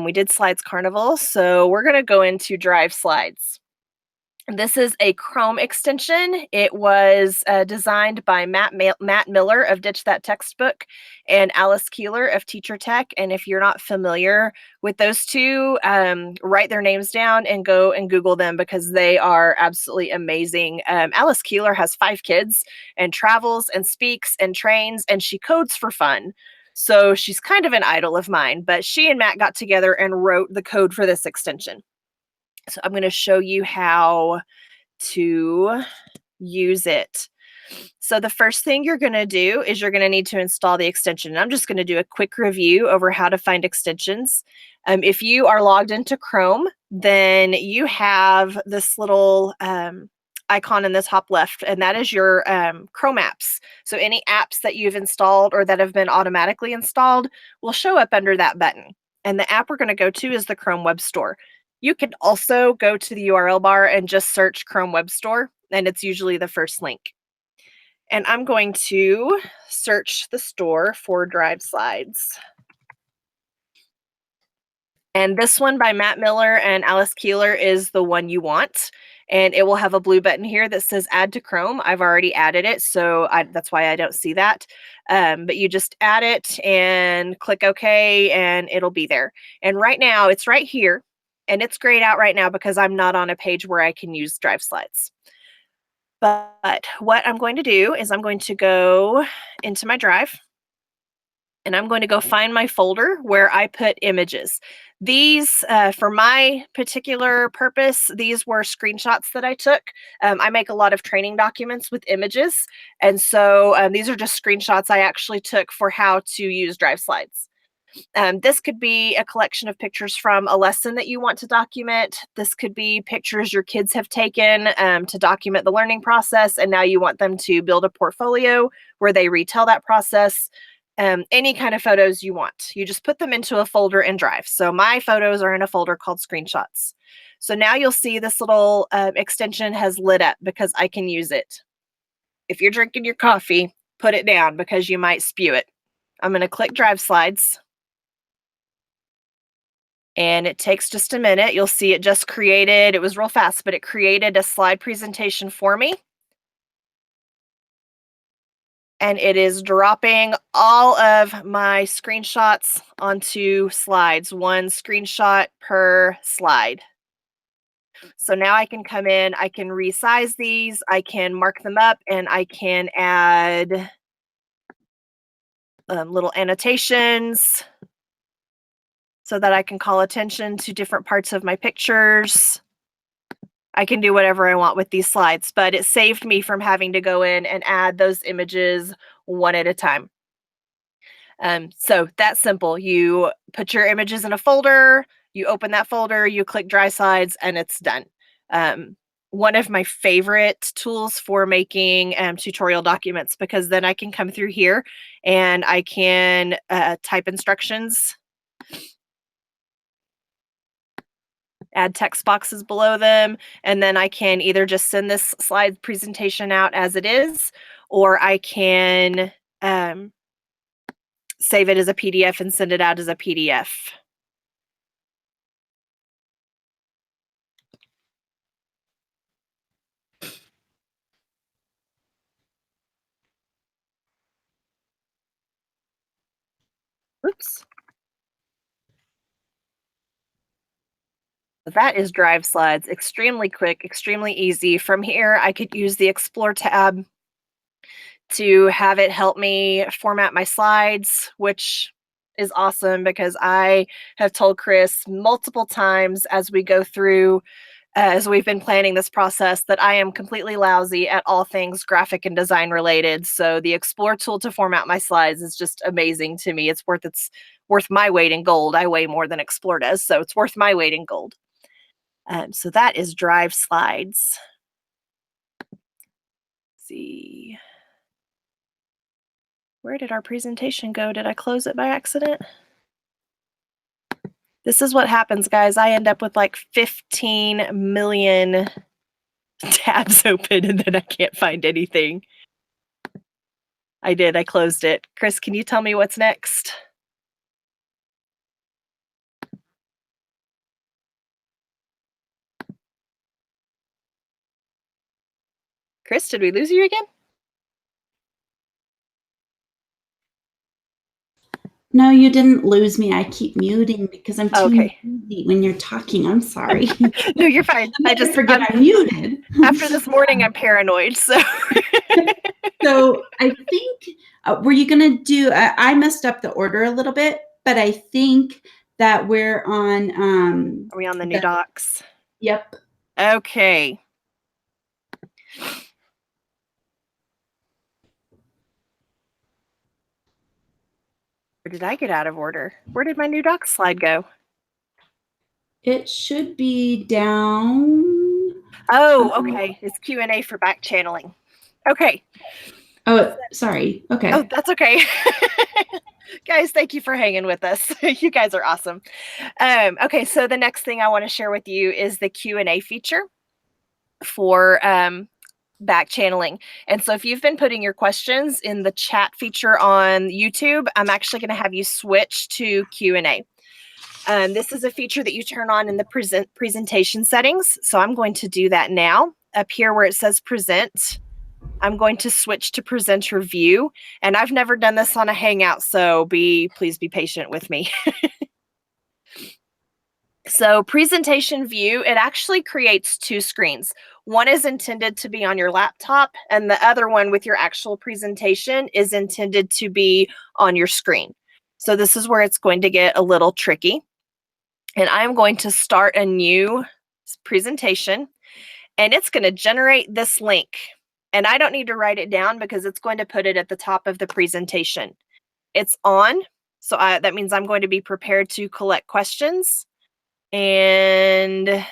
We did Slides Carnival, so we're going to go into Drive Slides. This is a Chrome extension. It was designed by Matt Miller of Ditch That Textbook and Alice Keeler of Teacher Tech. And if you're not familiar with those two, write their names down and go and Google them because they are absolutely amazing. Alice Keeler has 5 kids and travels and speaks and trains, and she codes for fun. So she's kind of an idol of mine, but she and Matt got together and wrote the code for this extension. So I'm going to show you how to use it. So the first thing you're going to do is you're going to need to install the extension. And I'm just going to do a quick review over how to find extensions. If you are logged into Chrome, then you have this little icon in the top left, and that is your Chrome apps. So any apps that you've installed or that have been automatically installed will show up under that button. And the app we're going to go to is the Chrome Web Store. You can also go to the URL bar and just search Chrome Web Store, and it's usually the first link. And I'm going to search the store for Drive Slides. And this one by Matt Miller and Alice Keeler is the one you want. And it will have a blue button here that says Add to Chrome. I've already added it, so that's why I don't see that. But you just add it and click OK, and it'll be there. And right now, it's right here. And it's grayed out right now because I'm not on a page where I can use Drive Slides. But what I'm going to do is I'm going to go into my Drive, and I'm going to go find my folder where I put images. These, for my particular purpose, these were screenshots that I took. I make a lot of training documents with images, and so these are just screenshots I actually took for how to use Drive Slides. This could be a collection of pictures from a lesson that you want to document. This could be pictures your kids have taken to document the learning process, and now you want them to build a portfolio where they retell that process. Any kind of photos you want. You just put them into a folder in Drive. So my photos are in a folder called Screenshots. So now you'll see this little extension has lit up because I can use it. If you're drinking your coffee, put it down because you might spew it. I'm going to click Drive Slides. And it takes just a minute. You'll see it just created, it was real fast, but it created a slide presentation for me. And it is dropping all of my screenshots onto slides, one screenshot per slide. So now I can come in, I can resize these, I can mark them up, and I can add little annotations so that I can call attention to different parts of my pictures. I can do whatever I want with these slides, but it saved me from having to go in and add those images one at a time. So that's simple. You put your images in a folder, you open that folder, you click dry slides, and it's done. One of my favorite tools for making tutorial documents, because then I can come through here and I can type instructions, add text boxes below them, and then I can either just send this slide presentation out as it is, or I can save it as a PDF and send it out as a PDF. Oops. That is Drive Slides. Extremely quick, extremely easy. From here, I could use the Explore tab to have it help me format my slides, which is awesome because I have told Chris multiple times as we go through, as we've been planning this process, that I am completely lousy at all things graphic and design related. So the Explore tool to format my slides is just amazing to me. It's worth my weight in gold. I weigh more than Explore does, so it's worth my weight in gold. So that is Drive Slides. Let's see. Where did our presentation go? Did I close it by accident? This is what happens, guys. I end up with like 15 million tabs open and then I can't find anything. I did, I closed it. Chris, can you tell me what's next? Chris, did we lose you again? No, you didn't lose me. I keep muting because I'm too Okay. noisy when you're talking. I'm sorry. No, you're fine. I just forget I'm muted. After this morning, I'm paranoid. So, so I think, were you going to do, I messed up the order a little bit, but I think that we're on. Are we on the new docs? Yep. Okay. Or did I get out of order? Where did my new docs slide go? It should be down. Oh, okay. It's Q&A for back channeling. Okay. Oh, sorry. Okay. Oh, that's okay. Guys, thank you for hanging with us. You guys are awesome. Okay, so the next thing I want to share with you is the Q&A feature for back channeling. And so if you've been putting your questions in the chat feature on YouTube, I'm actually going to have you switch to Q&A. This is a feature that you turn on in the presentation settings. So I'm going to do that now. Up here where it says present, I'm going to switch to presenter view. And I've never done this on a Hangout, so please be patient with me. So presentation view, it actually creates two screens. One is intended to be on your laptop, and the other one with your actual presentation is intended to be on your screen. So this is where it's going to get a little tricky. And I'm going to start a new presentation, and it's going to generate this link. And I don't need to write it down because it's going to put it at the top of the presentation. It's on, so that means I'm going to be prepared to collect questions. And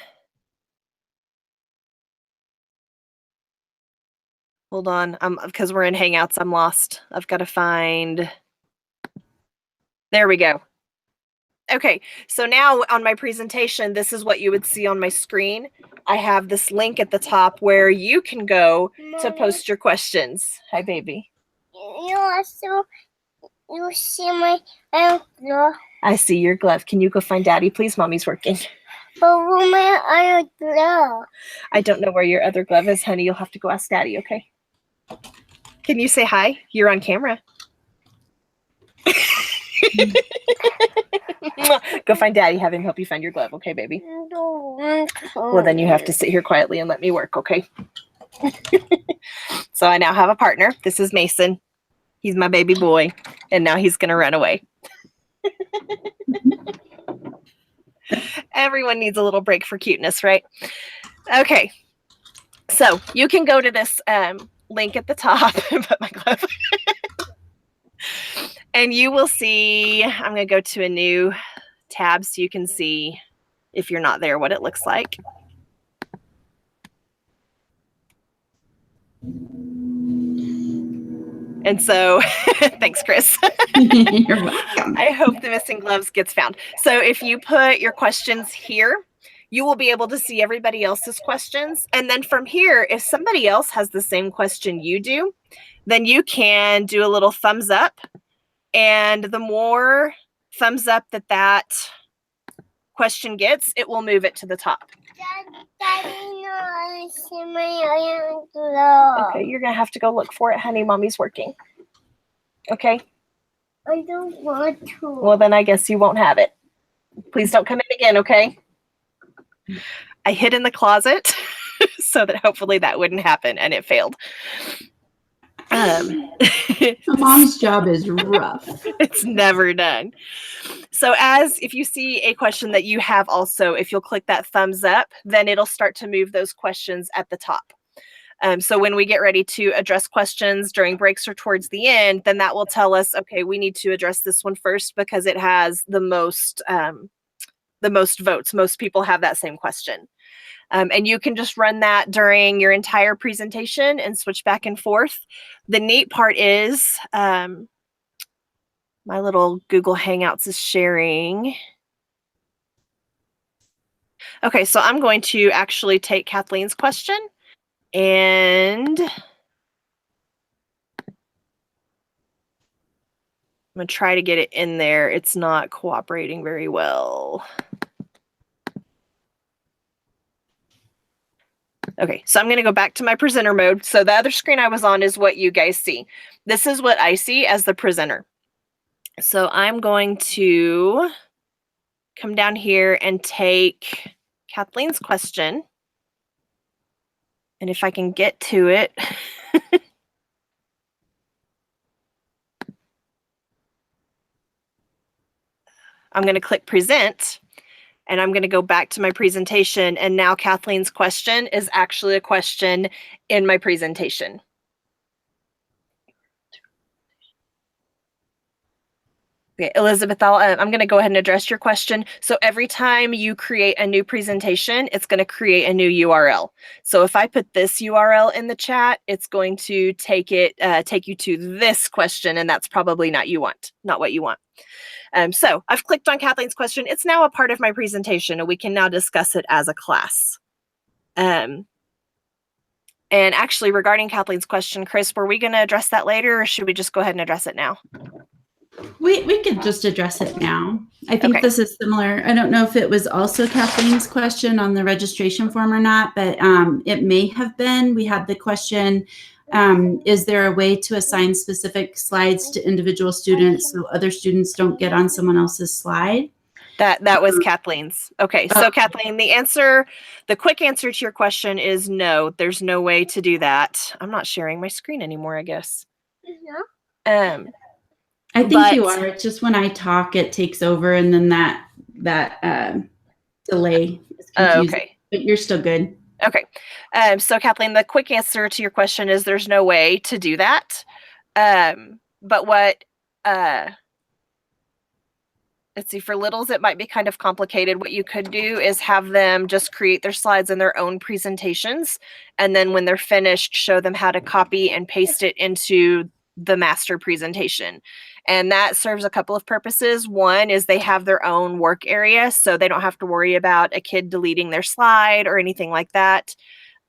hold on, because we're in Hangouts, I'm lost. I've got to find, there we go. Okay, so now on my presentation, this is what you would see on my screen. I have this link at the top where you can go to post your questions. Hi, baby. You also You see my glove? I see your glove. Can you go find Daddy, please? Mommy's working. But where my glove? I don't know where your other glove is, honey. You'll have to go ask Daddy, okay? Can you say hi? You're on camera. Go find Daddy. Have him help you find your glove, okay, baby? Well, then you have to sit here quietly and let me work, okay? So I now have a partner. This is Mason. He's my baby boy, and now he's going to run away. Everyone needs a little break for cuteness, right? Okay. So you can go to this link at the top and put my glove. And you will see, I'm going to go to a new tab so you can see, if you're not there, what it looks like. And so, thanks, Chris. You're welcome. I hope the missing gloves gets found. So if you put your questions here, you will be able to see everybody else's questions. And then from here, if somebody else has the same question you do, then you can do a little thumbs up. And the more thumbs up that question gets, it will move it to the top. Daddy, no, I see my glove. Okay, you're going to have to go look for it, honey. Mommy's working. Okay? I don't want to. Well, then I guess you won't have it. Please don't come in again, okay? I hid in the closet so that hopefully that wouldn't happen, and it failed. Mom's job is rough. It's never done. So if you see a question that you have also, if you'll click that thumbs up, then it'll start to move those questions at the top. So when we get ready to address questions during breaks or towards the end, then that will tell us, okay, we need to address this one first because it has the most votes. Most people have that same question. And you can just run that during your entire presentation and switch back and forth. The neat part is my little Google Hangouts is sharing. Okay, so I'm going to actually take Kathleen's question and I'm going to try to get it in there. It's not cooperating very well. Okay, so I'm going to go back to my presenter mode. So the other screen I was on is what you guys see. This is what I see as the presenter. So I'm going to come down here and take Kathleen's question. And if I can get to it. I'm going to click present. And I'm going to go back to my presentation. And now Kathleen's question is actually a question in my presentation. Okay, Elizabeth, I'm going to go ahead and address your question. So every time you create a new presentation, it's going to create a new URL. So if I put this URL in the chat, it's going to take you to this question, and that's probably not what you want. So I've clicked on Kathleen's question. It's now a part of my presentation, and we can now discuss it as a class. And actually, regarding Kathleen's question, Chris, were we going to address that later, or should we just go ahead and address it now? We could just address it now. I think Okay. this is similar. I don't know if it was also Kathleen's question on the registration form or not, but it may have been. We had the question, is there a way to assign specific slides to individual students so other students don't get on someone else's slide? That was Kathleen's. Okay, so Kathleen, the quick answer to your question is no, there's no way to do that. I'm not sharing my screen anymore, I guess. No. I think you are. It's just when I talk, it takes over, and then that delay is confusing. Okay. But you're still good. Okay. So Kathleen, the quick answer to your question is there's no way to do that. But what, let's see, for littles, it might be kind of complicated. What you could do is have them just create their slides in their own presentations. And then when they're finished, show them how to copy and paste it into the master presentation. And that serves a couple of purposes. One is they have their own work area, so they don't have to worry about a kid deleting their slide or anything like that.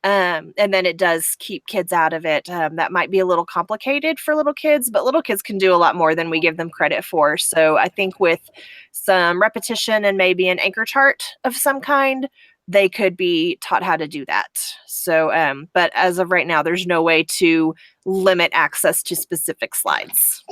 And then it does keep kids out of it. That might be a little complicated for little kids, but little kids can do a lot more than we give them credit for. So I think with some repetition and maybe an anchor chart of some kind, they could be taught how to do that. So, but as of right now, there's no way to limit access to specific slides.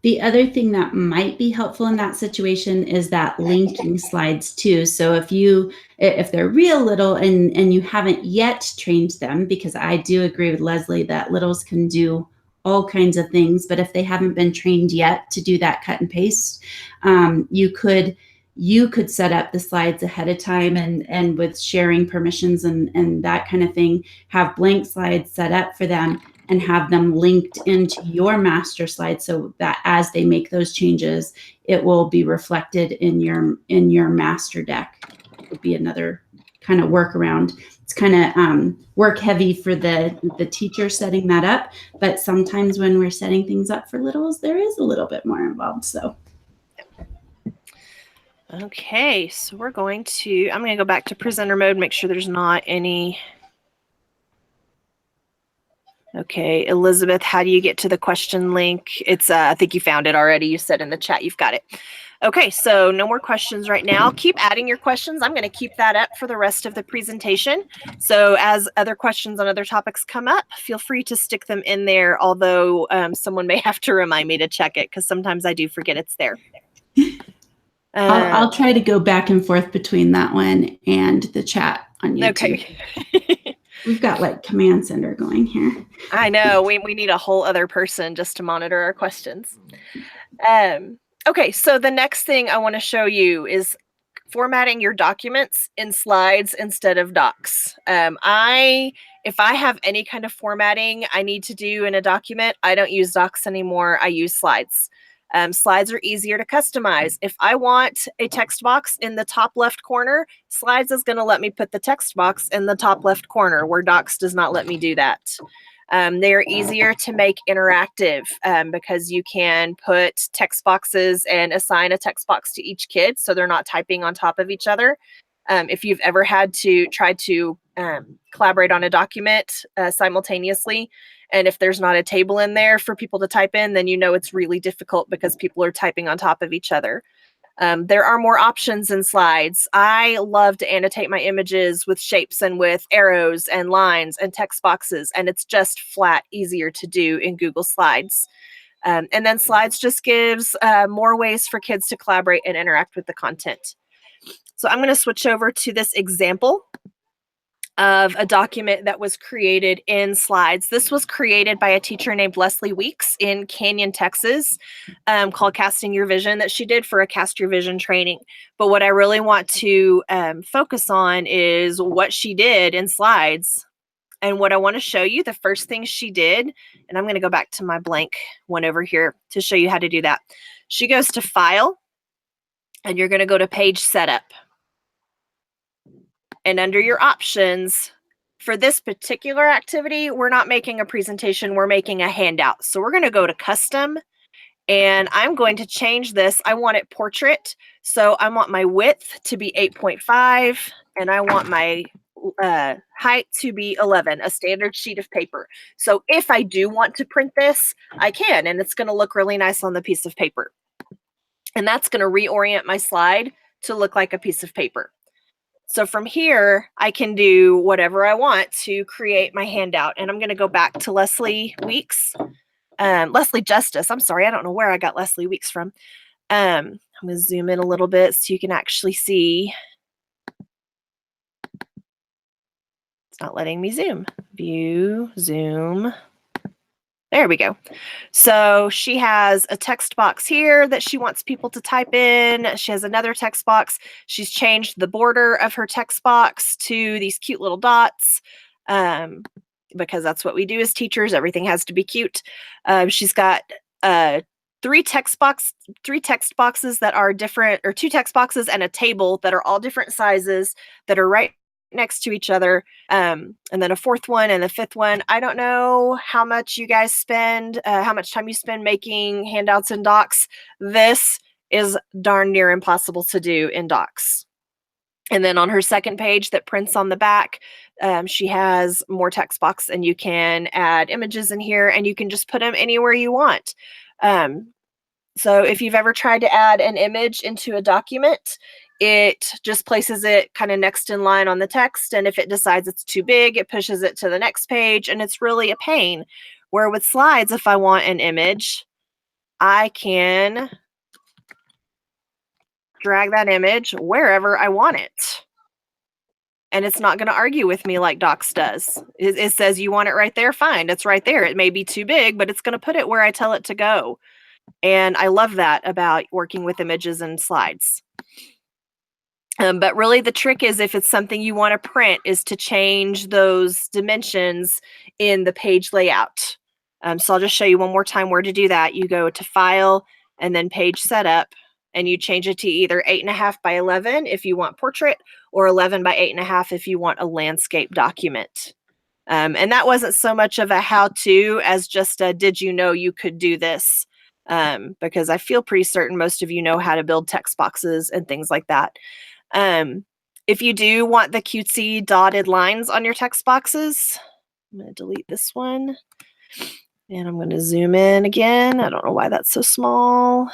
The other thing that might be helpful in that situation is that linking slides too. So if they're real little and you haven't yet trained them, because I do agree with Leslie that littles can do all kinds of things, but if they haven't been trained yet to do that cut and paste, you could set up the slides ahead of time and with sharing permissions and that kind of thing, have blank slides set up for them and have them linked into your master slide so that as they make those changes, it will be reflected in your master deck. Would be another kind of workaround. It's kind of work heavy for the teacher setting that up, but sometimes when we're setting things up for littles, there is a little bit more involved. So. Okay, so I'm going to go back to presenter mode, make sure there's not any. Okay, Elizabeth, how do you get to the question link? It's, I think you found it already. You said in the chat you've got it. Okay, so no more questions right now. Keep adding your questions. I'm going to keep that up for the rest of the presentation. So as other questions on other topics come up, feel free to stick them in there, although someone may have to remind me to check it because sometimes I do forget it's there. I'll try to go back and forth between that one and the chat on YouTube. Okay. We've got like command center going here. I know, we need a whole other person just to monitor our questions. Okay, so the next thing I want to show you is formatting your documents in slides instead of docs. If I have any kind of formatting I need to do in a document, I don't use docs anymore. I use slides. Slides are easier to customize. If I want a text box in the top left corner, slides is going to let me put the text box in the top left corner, where docs does not let me do that. They are easier to make interactive because you can put text boxes and assign a text box to each kid so they're not typing on top of each other. If you've ever had to try to collaborate on a document simultaneously, and if there's not a table in there for people to type in, then you know it's really difficult because people are typing on top of each other. There are more options in slides. I love to annotate my images with shapes and with arrows and lines and text boxes, and it's just flat easier to do in Google Slides. And then slides just gives more ways for kids to collaborate and interact with the content. So I'm going to switch over to this example of a document that was created in slides. This was created by a teacher named Leslie Weeks in Canyon, Texas, called Casting Your Vision, that she did for a Cast Your Vision training. But what I really want to focus on is what she did in slides. And what I want to show you, the first thing she did, and I'm going to go back to my blank one over here to show you how to do that. She goes to File, and you're going to go to Page Setup. And under your options, for this particular activity, we're not making a presentation, we're making a handout. So we're going to go to Custom, and I'm going to change this. I want it portrait. So I want my width to be 8.5, and I want my height to be 11, a standard sheet of paper. So if I do want to print this, I can, and it's going to look really nice on the piece of paper. And that's going to reorient my slide to look like a piece of paper. So from here, I can do whatever I want to create my handout. And I'm going to go back to Leslie Weeks, Leslie Justice. I'm sorry, I don't know where I got Leslie Weeks from. I'm going to zoom in a little bit so you can actually see. It's not letting me zoom. View, zoom. There we go. So she has a text box here that she wants people to type in. She has another text box. She's changed the border of her text box to these cute little dots because that's what we do as teachers. Everything has to be cute. She's got three text boxes that are different, or two text boxes and a table that are all different sizes that are right next to each other, and then a fourth one and a fifth one. I don't know how much you guys spend, how much time you spend making handouts in docs. This is darn near impossible to do in docs. And then on her second page that prints on the back, she has more text box, and you can add images in here, and you can just put them anywhere you want. So if you've ever tried to add an image into a document, it just places it kind of next in line on the text. And if it decides it's too big, it pushes it to the next page, and it's really a pain. Where with slides, if I want an image, I can drag that image wherever I want it. And it's not going to argue with me like Docs does. It says you want it right there, fine, it's right there. It may be too big, but it's going to put it where I tell it to go. And I love that about working with images and slides. But really the trick is, if it's something you want to print, is to change those dimensions in the page layout. So I'll just show you one more time where to do that. You go to File and then Page Setup, and you change it to either 8.5 by 11 if you want portrait, or 11 by 8.5 if you want a landscape document. And that wasn't so much of a how-to as just a did you know you could do this? Because I feel pretty certain most of you know how to build text boxes and things like that. If you do want the cutesy dotted lines on your text boxes, I'm going to delete this one. And I'm going to zoom in again. I don't know why that's so small.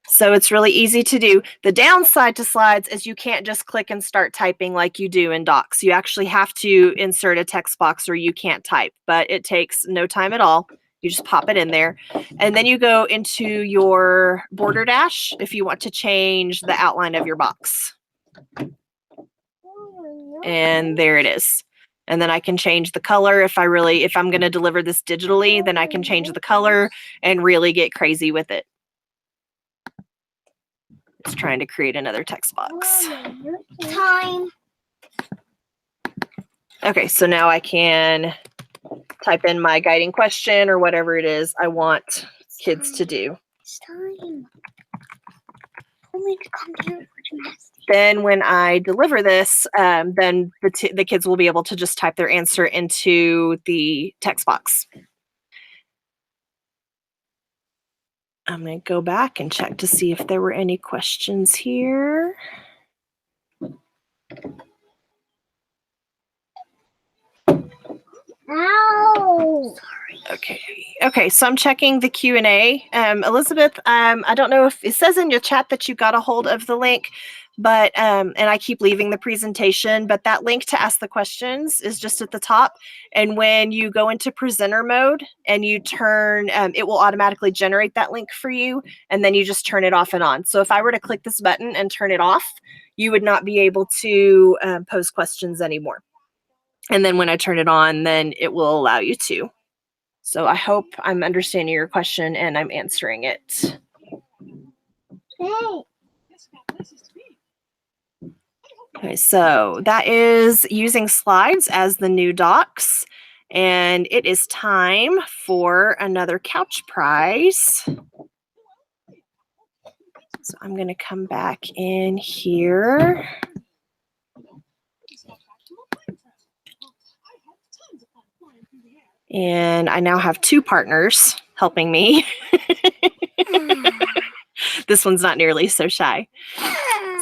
So it's really easy to do. The downside to slides is you can't just click and start typing like you do in Docs. You actually have to insert a text box or you can't type, but it takes no time at all. You just pop it in there, and then you go into your border dash if you want to change the outline of your box. And there it is. And then I can change the color if I'm going to deliver this digitally, then I can change the color and really get crazy with it. It's trying to create another text box. Time. Okay, so now I can type in my guiding question or whatever it is I want kids to do. It's time. Only to come here for gymnastics. Then when I deliver this, then the kids will be able to just type their answer into the text box. I'm going to go back and check to see if there were any questions here. Ow! Okay, so I'm checking the Q&A. Elizabeth, I don't know if it says in your chat that you got a hold of the link, but and I keep leaving the presentation, but that link to ask the questions is just at the top. And when you go into presenter mode and you turn, it will automatically generate that link for you, and then you just turn it off and on. So if I were to click this button and turn it off, you would not be able to pose questions anymore. And then when I turn it on, then it will allow you to. So I hope I'm understanding your question and I'm answering it. Okay, so that is using slides as the new docs. And it is time for another couch prize. So I'm going to come back in here. And I now have two partners helping me. This one's not nearly so shy.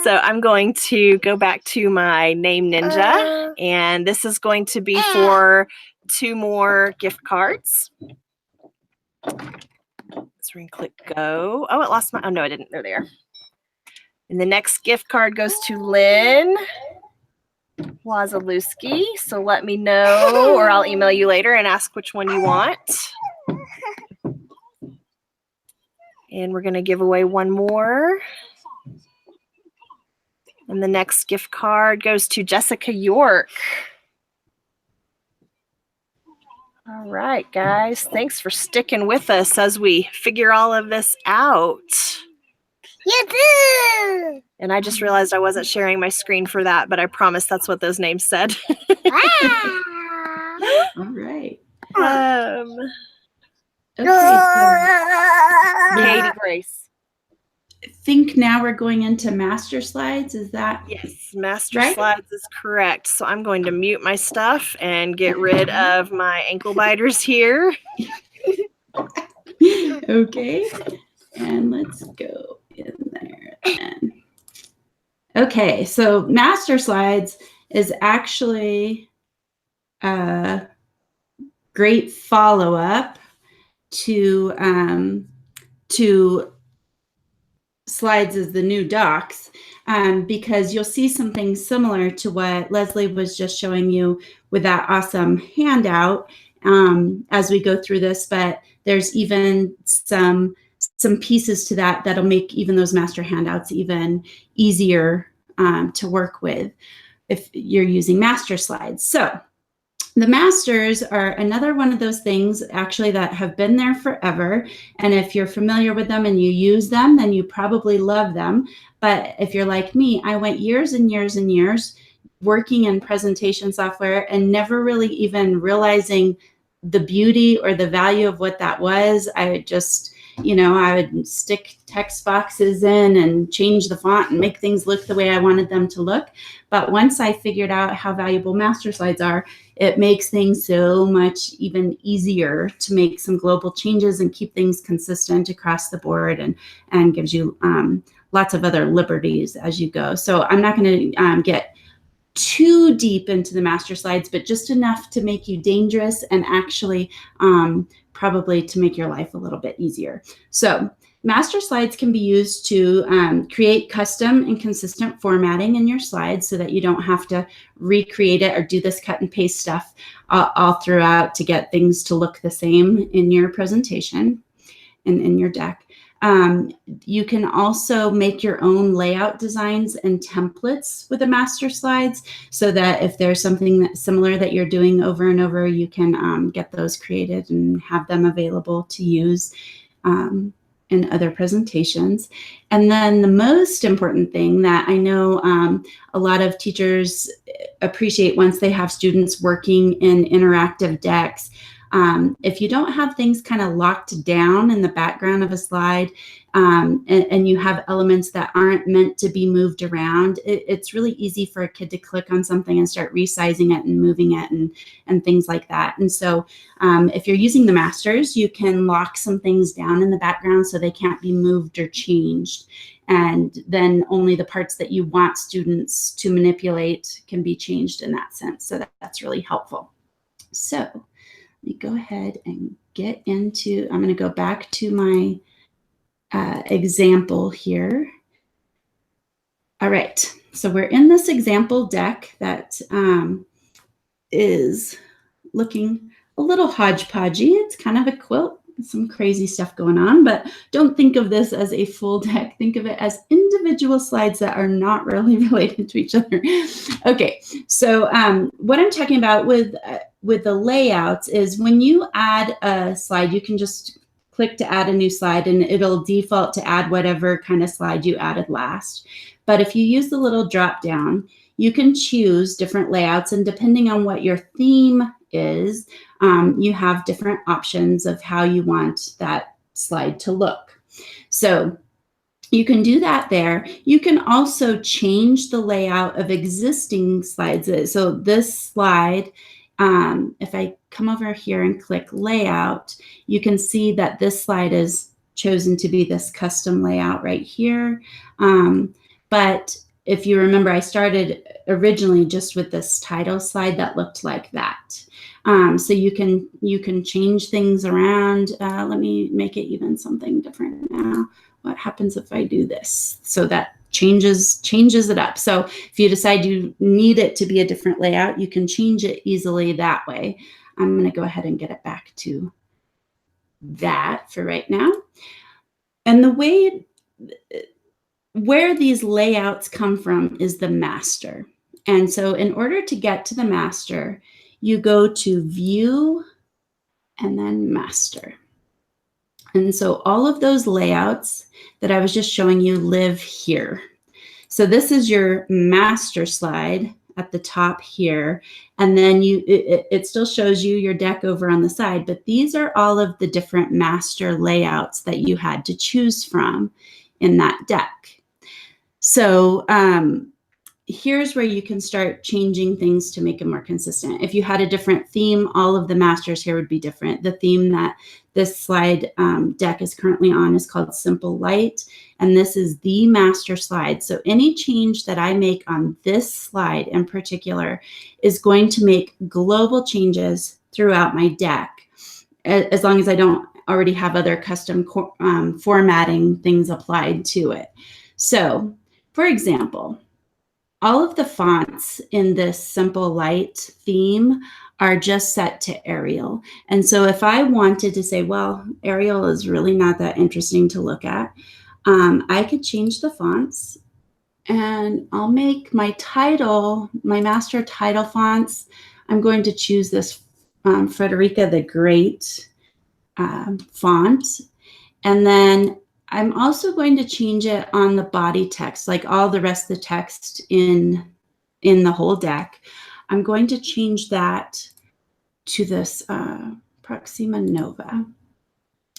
So I'm going to go back to my Name Ninja, and this is going to be for 2 more gift cards. So we're going to click go. Oh, it lost my, oh no, I didn't. There they are. And the next gift card goes to Lynn Wazalewski. So let me know, or I'll email you later and ask which one you want. And we're going to give away one more. And the next gift card goes to Jessica York. All right, guys. Thanks for sticking with us as we figure all of this out. You too. And I just realized I wasn't sharing my screen for that, but I promise that's what those names said. Wow. All right. Okay, Okay, so Katie Grace. I think now we're going into master slides. Is that Yes, master right? slides is correct. So I'm going to mute my stuff and get rid of my ankle biters here. Okay. And let's go in there then. Okay, so master slides is actually a great follow-up to slides as the new docs, because you'll see something similar to what Leslie was just showing you with that awesome handout as we go through this, but there's even some pieces to that that'll make even those master handouts even easier to work with if you're using master slides. So the masters are another one of those things actually that have been there forever. And if you're familiar with them and you use them, then you probably love them. But if you're like me, I went years and years and years working in presentation software and never really even realizing the beauty or the value of what that was. I would just, I would stick text boxes in and change the font and make things look the way I wanted them to look. But once I figured out how valuable master slides are, it makes things so much even easier to make some global changes and keep things consistent across the board, and gives you lots of other liberties as you go. So I'm not going to get too deep into the master slides, but just enough to make you dangerous and actually probably to make your life a little bit easier. So master slides can be used to create custom and consistent formatting in your slides so that you don't have to recreate it or do this cut and paste stuff all throughout to get things to look the same in your presentation and in your deck. You can also make your own layout designs and templates with the master slides so that if there's something that's similar that you're doing over and over, you can get those created and have them available to use in other presentations. And then the most important thing that I know a lot of teachers appreciate once they have students working in interactive decks, if you don't have things kind of locked down in the background of a slide and you have elements that aren't meant to be moved around, it's really easy for a kid to click on something and start resizing it and moving it and things like that. And so if you're using the masters, you can lock some things down in the background so they can't be moved or changed. And then only the parts that you want students to manipulate can be changed in that sense. So that's really helpful. So let me go ahead and get into, I'm going to go back to my example here. All right, so we're in this example deck that is looking a little hodgepodgey. It's kind of a quilt, some crazy stuff going on, but don't think of this as a full deck. Think of it as individual slides that are not really related to each other. Okay, so what I'm talking about with the layouts is when you add a slide, you can just click to add a new slide and it'll default to add whatever kind of slide you added last. But if you use the little drop down, you can choose different layouts, and depending on what your theme is, you have different options of how you want that slide to look. So you can do that there. You can also change the layout of existing slides. So this slide, if I come over here and click layout, you can see that this slide is chosen to be this custom layout right here. But if you remember, I started originally just with this title slide that looked like that. So you can change things around. Let me make it even something different now. What happens if I do this? So that changes it up. So if you decide you need it to be a different layout, you can change it easily that way. I'm going to go ahead and get it back to that for right now. And the way where these layouts come from is the master. And so in order to get to the master, you go to View and then Master. And so all of those layouts that I was just showing you live here. So this is your master slide at the top here. And then it still shows you your deck over on the side, but these are all of the different master layouts that you had to choose from in that deck. So here's where you can start changing things to make it more consistent. If you had a different theme, all of the masters here would be different. The theme that this slide deck is currently on is called Simple Light, and this is the master slide. So any change that I make on this slide in particular is going to make global changes throughout my deck, as long as I don't already have other custom formatting things applied to it. So, for example, all of the fonts in this Simple Light theme are just set to Arial. And so if I wanted to say, well, Arial is really not that interesting to look at, I could change the fonts, and I'll make my title, my master title fonts. I'm going to choose this Frederica the Great font. And then I'm also going to change it on the body text, like all the rest of the text in the whole deck. I'm going to change that to this Proxima Nova.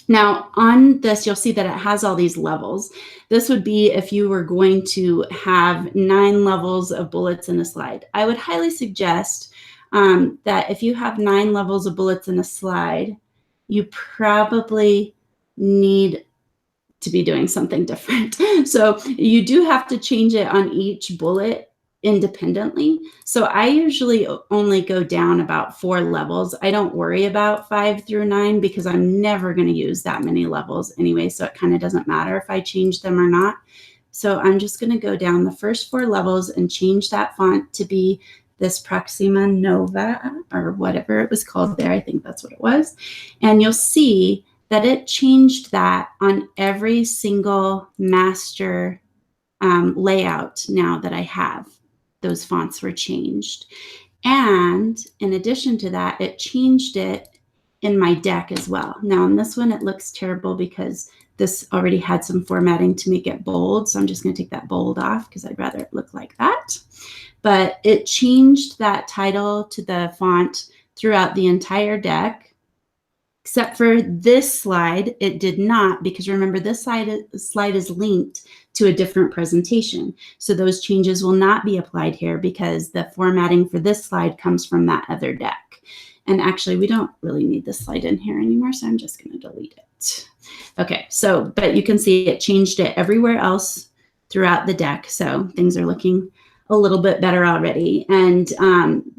Now on this, you'll see that it has all these levels. This would be if you were going to have 9 levels of bullets in a slide. I would highly suggest that if you have 9 levels of bullets in a slide, you probably need to be doing something different. So you do have to change it on each bullet independently. So I usually only go down about 4 levels. I don't worry about 5 through 9 because I'm never going to use that many levels anyway. So it kind of doesn't matter if I change them or not. So I'm just going to go down the first 4 levels and change that font to be this Proxima Nova or whatever it was called there. I think that's what it was. And you'll see that it changed that on every single master layout now that I have. Those fonts were changed. And in addition to that, it changed it in my deck as well. Now on this one, it looks terrible because this already had some formatting to make it bold. So I'm just going to take that bold off because I'd rather it look like that. But it changed that title to the font throughout the entire deck. Except for this slide, it did not, because remember this slide is linked to a different presentation. So those changes will not be applied here because the formatting for this slide comes from that other deck. And actually, we don't really need this slide in here anymore, so I'm just going to delete it. Okay, so, but you can see it changed it everywhere else throughout the deck. So things are looking a little bit better already. And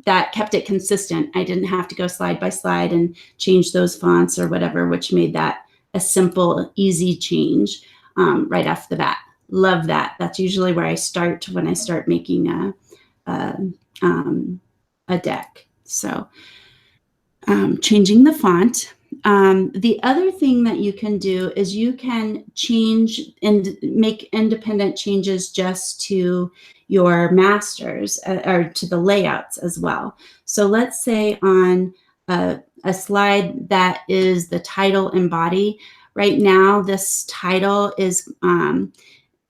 that kept it consistent. I didn't have to go slide by slide and change those fonts or whatever, which made that a simple, easy change right off the bat. Love that. That's usually where I start when I start making a deck. So changing the font. The other thing that you can do is you can change and make independent changes just to your masters or to the layouts as well. So let's say on a slide that is the title and body. Right now, this title is on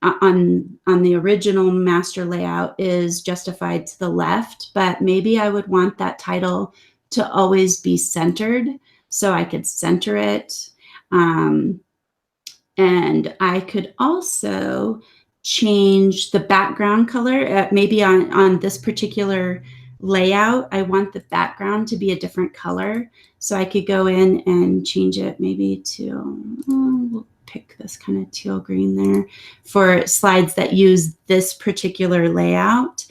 the original master layout is justified to the left, but maybe I would want that title to always be centered. So I could center it. And I could also change the background color. Maybe on this particular layout, I want the background to be a different color. So I could go in and change it maybe to, we'll pick this kind of teal green there for slides that use this particular layout.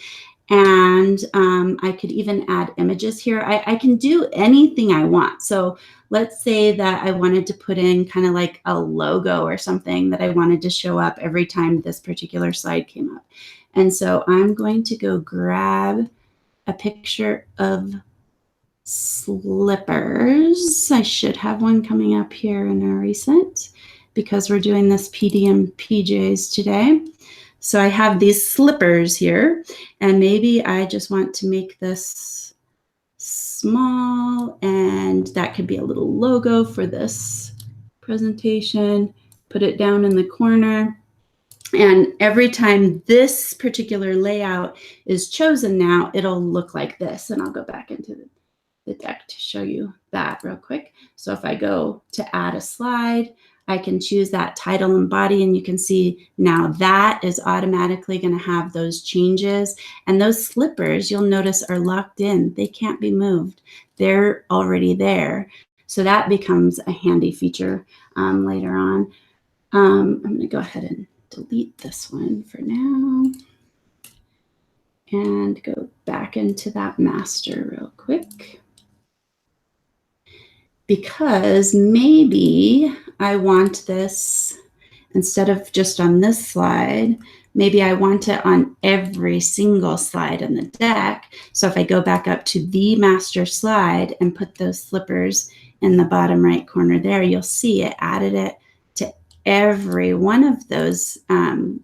And I could even add images here. I can do anything I want. So let's say that I wanted to put in kind of like a logo or something that I wanted to show up every time this particular slide came up. And so I'm going to go grab a picture of slippers. I should have one coming up here in a recent because we're doing this PD and PJs today. So I have these slippers here, and maybe I just want to make this small, and that could be a little logo for this presentation. Put it down in the corner. And every time this particular layout is chosen now, it'll look like this. And I'll go back into the deck to show you that real quick. So if I go to add a slide, I can choose that title and body, and you can see now that is automatically going to have those changes. And those slippers, you'll notice, are locked in. They can't be moved. They're already there. So that becomes a handy feature later on. I'm going to go ahead and delete this one for now and go back into that master real quick, because maybe I want this, instead of just on this slide, maybe I want it on every single slide in the deck. So if I go back up to the master slide and put those slippers in the bottom right corner there, you'll see it added it to every one of those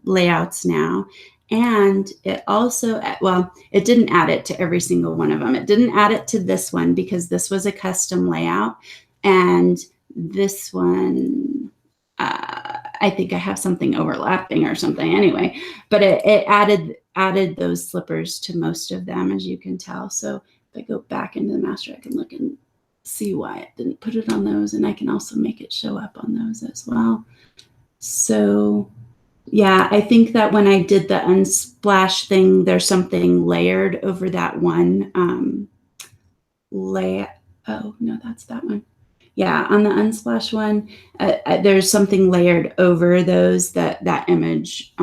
layouts now. And it also, well, it didn't add it to every single one of them. It didn't add it to this one because this was a custom layout. And this one, I think I have something overlapping or something anyway, but it added those slippers to most of them, as you can tell. So if I go back into the master, I can look and see why it didn't put it on those, and I can also make it show up on those as well. So yeah, I think that when I did the unsplash thing, there's something layered over that one oh no, that's that one. Yeah, on the unsplash one, there's something layered over those, that image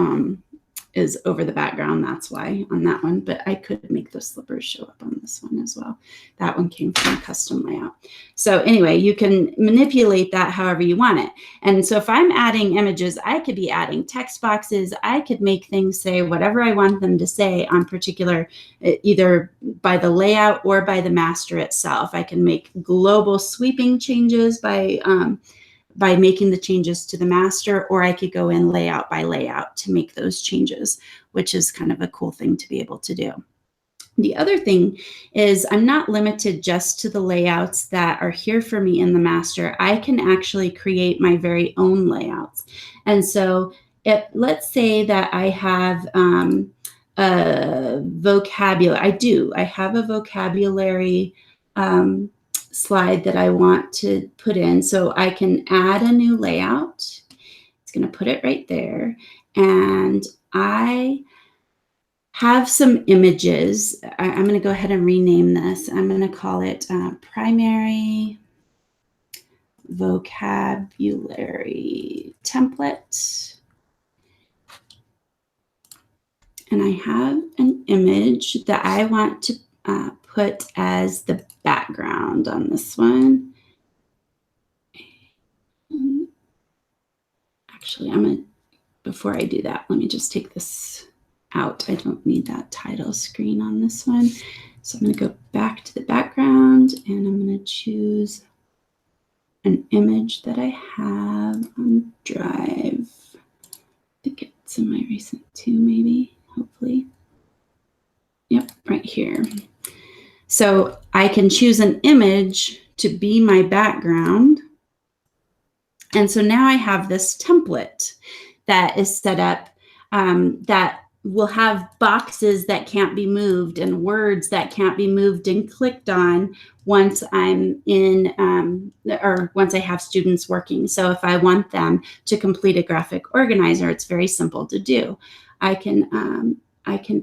is over the background. That's why on that one, but I could make those slippers show up on this one as well. That one came from a custom layout. So anyway, you can manipulate that however you want it. And so if I'm adding images, I could be adding text boxes. I could make things say whatever I want them to say on particular, either by the layout or by the master itself. I can make global sweeping changes by making the changes to the master, or I could go in layout by layout to make those changes, which is kind of a cool thing to be able to do. The other thing is I'm not limited just to the layouts that are here for me in the master. I can actually create my very own layouts. And so let's say that I have a vocabulary. I have a vocabulary slide that I want to put in. So I can add a new layout. It's going to put it right there. And I have some images. I'm going to go ahead and rename this. I'm going to call it primary vocabulary template. And I have an image that I want to put as the background on this one. Actually, before I do that, let me just take this out. I don't need that title screen on this one. So I'm going to go back to the background, and I'm going to choose an image that I have on Drive. I think it's in my recent too, maybe, hopefully. Yep, right here. So I can choose an image to be my background. And so now I have this template that is set up that will have boxes that can't be moved and words that can't be moved and clicked on once I'm in or once I have students working. So if I want them to complete a graphic organizer, it's very simple to do. I can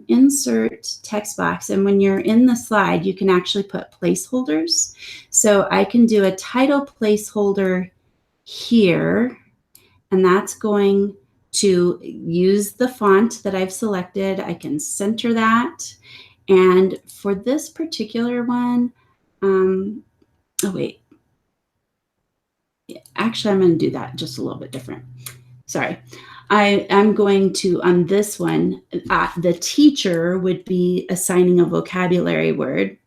insert text box, and when you're in the slide, you can actually put placeholders. So I can do a title placeholder here, and that's going to use the font that I've selected. I can center that. And for this particular one, oh wait, actually I'm going to do that just a little bit different. Sorry. I'm going to, on this one, the teacher would be assigning a vocabulary word.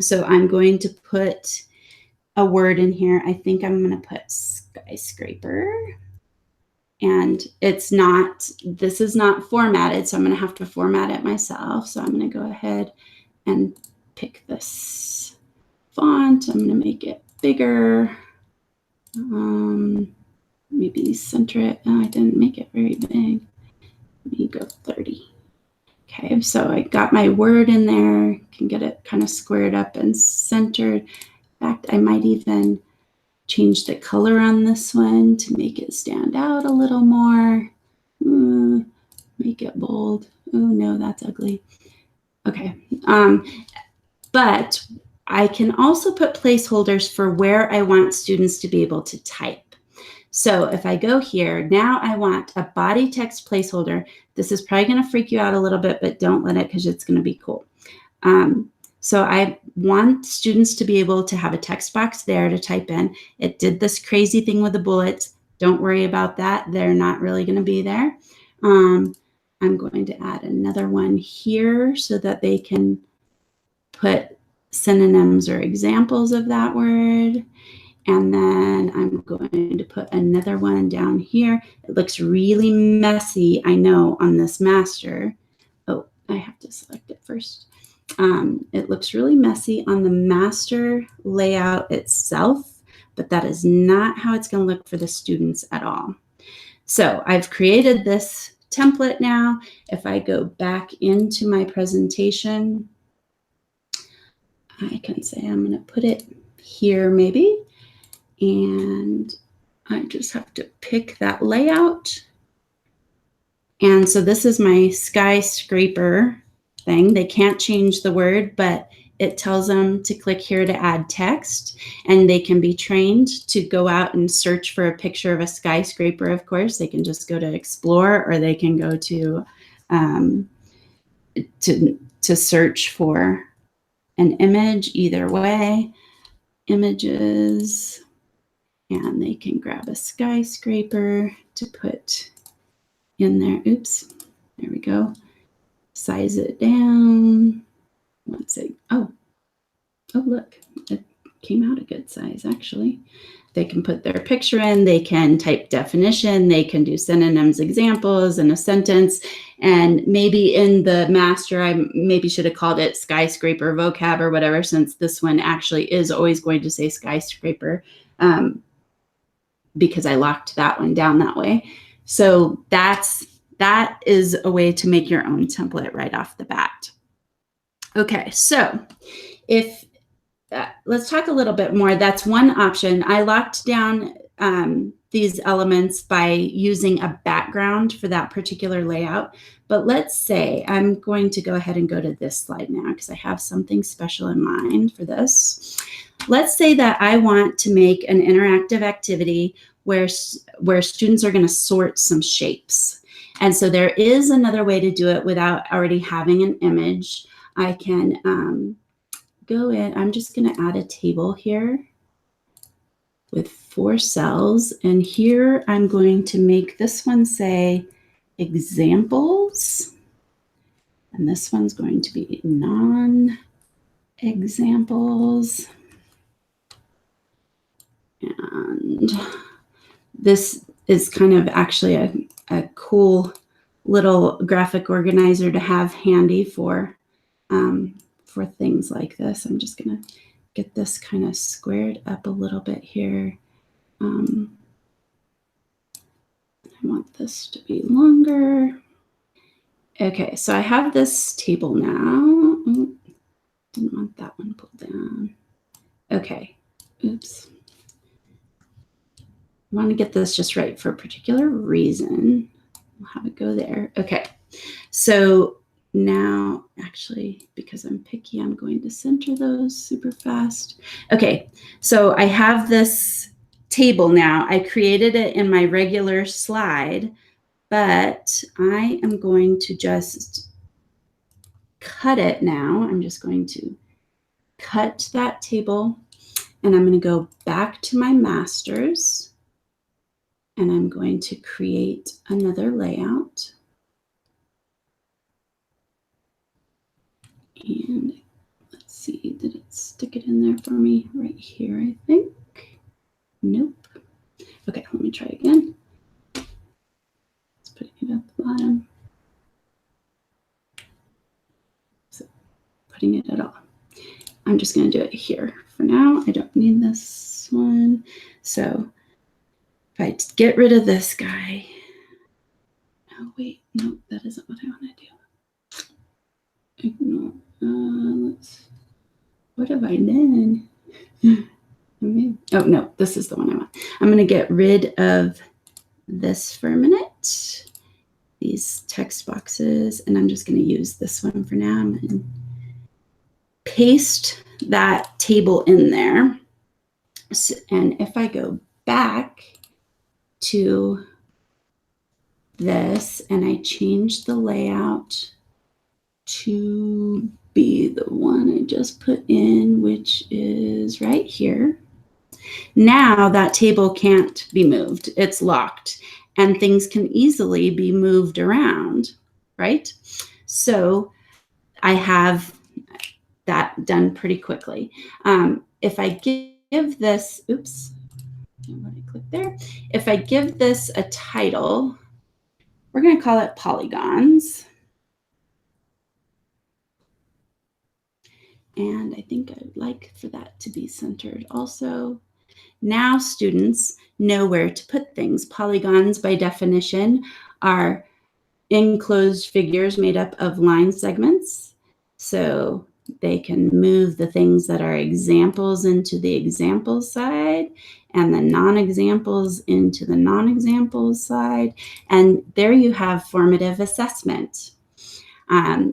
So I'm going to put a word in here. I think I'm going to put skyscraper. And this is not formatted, so I'm going to have to format it myself. So I'm going to go ahead and pick this font. I'm going to make it bigger. Maybe center it. Oh, I didn't make it very big. Let me go 30. Okay, so I got my word in there. Can get it kind of squared up and centered. In fact, I might even change the color on this one to make it stand out a little more. Make it bold. Oh no, that's ugly. Okay. But I can also put placeholders for where I want students to be able to type. So if I go here, now I want a body text placeholder. This is probably going to freak you out a little bit, but don't let it, because it's going to be cool. So I want students to be able to have a text box there to type in. It did this crazy thing with the bullets. Don't worry about that. They're not really going to be there. I'm going to add another one here so that they can put synonyms or examples of that word. And then I'm going to put another one down here. It looks really messy, I know, on this master. Oh, I have to select it first. It looks really messy on the master layout itself, but that is not how it's going to look for the students at all. So I've created this template now. If I go back into my presentation, I can say I'm going to put it here maybe. And I just have to pick that layout. And so this is my skyscraper thing. They can't change the word, but it tells them to click here to add text, and they can be trained to go out and search for a picture of a skyscraper. Of course, they can just go to explore, or they can go to search for an image. Either way, images. And they can grab a skyscraper to put in there. Oops, there we go. Size it down. Oh, look, it came out a good size, actually. They can put their picture in, they can type definition, they can do synonyms, examples, and a sentence. And maybe in the master, I maybe should have called it skyscraper vocab or whatever, since this one actually is always going to say skyscraper. Because I locked that one down that way. So that is a way to make your own template right off the bat. Okay, so if let's talk a little bit more. That's one option. I locked down these elements by using a background for that particular layout. But let's say I'm going to go ahead and go to this slide now, because I have something special in mind for this. Let's say that I want to make an interactive activity where students are going to sort some shapes. And so there is another way to do it without already having an image. I can go in. I'm just going to add a table here with 4 cells. And here I'm going to make this one say examples. And this one's going to be non-examples. And this is kind of actually a cool little graphic organizer to have handy for things like this. I'm just going to get this kind of squared up a little bit here. I want this to be longer. Okay, so I have this table now. Oh, didn't want that one pulled down. Okay, oops. I want to get this just right for a particular reason. We'll have it go there. Okay, so now, actually, because I'm picky, I'm going to center those super fast. Okay, so I have this table now. I created it in my regular slide, but I am going to just cut it now. I'm just going to cut that table, and I'm going to go back to my masters, and I'm going to create another layout. And let's see, did it stick it in there for me? Right here, I think. Nope. Okay, let me try again. Let's put it at the bottom. So putting it at all. I'm just going to do it here for now. I don't need this one. So if I get rid of this guy. Oh, wait. No, that isn't what I want to do. Ignore. What have I done? Oh, no, this is the one I want. I'm going to get rid of this for a minute, these text boxes, and I'm just going to use this one for now. I'm going to paste that table in there. So, and if I go back to this and I change the layout to be the one I just put in, which is right here. Now that table can't be moved. It's locked and things can easily be moved around, right? So I have that done pretty quickly. If I give this, oops, what did I click there? If I give this a title, we're going to call it polygons. And I think I'd like for that to be centered also. Now students know where to put things. Polygons, by definition, are enclosed figures made up of line segments. So they can move the things that are examples into the example side and the non-examples into the non-examples side. And there you have formative assessment.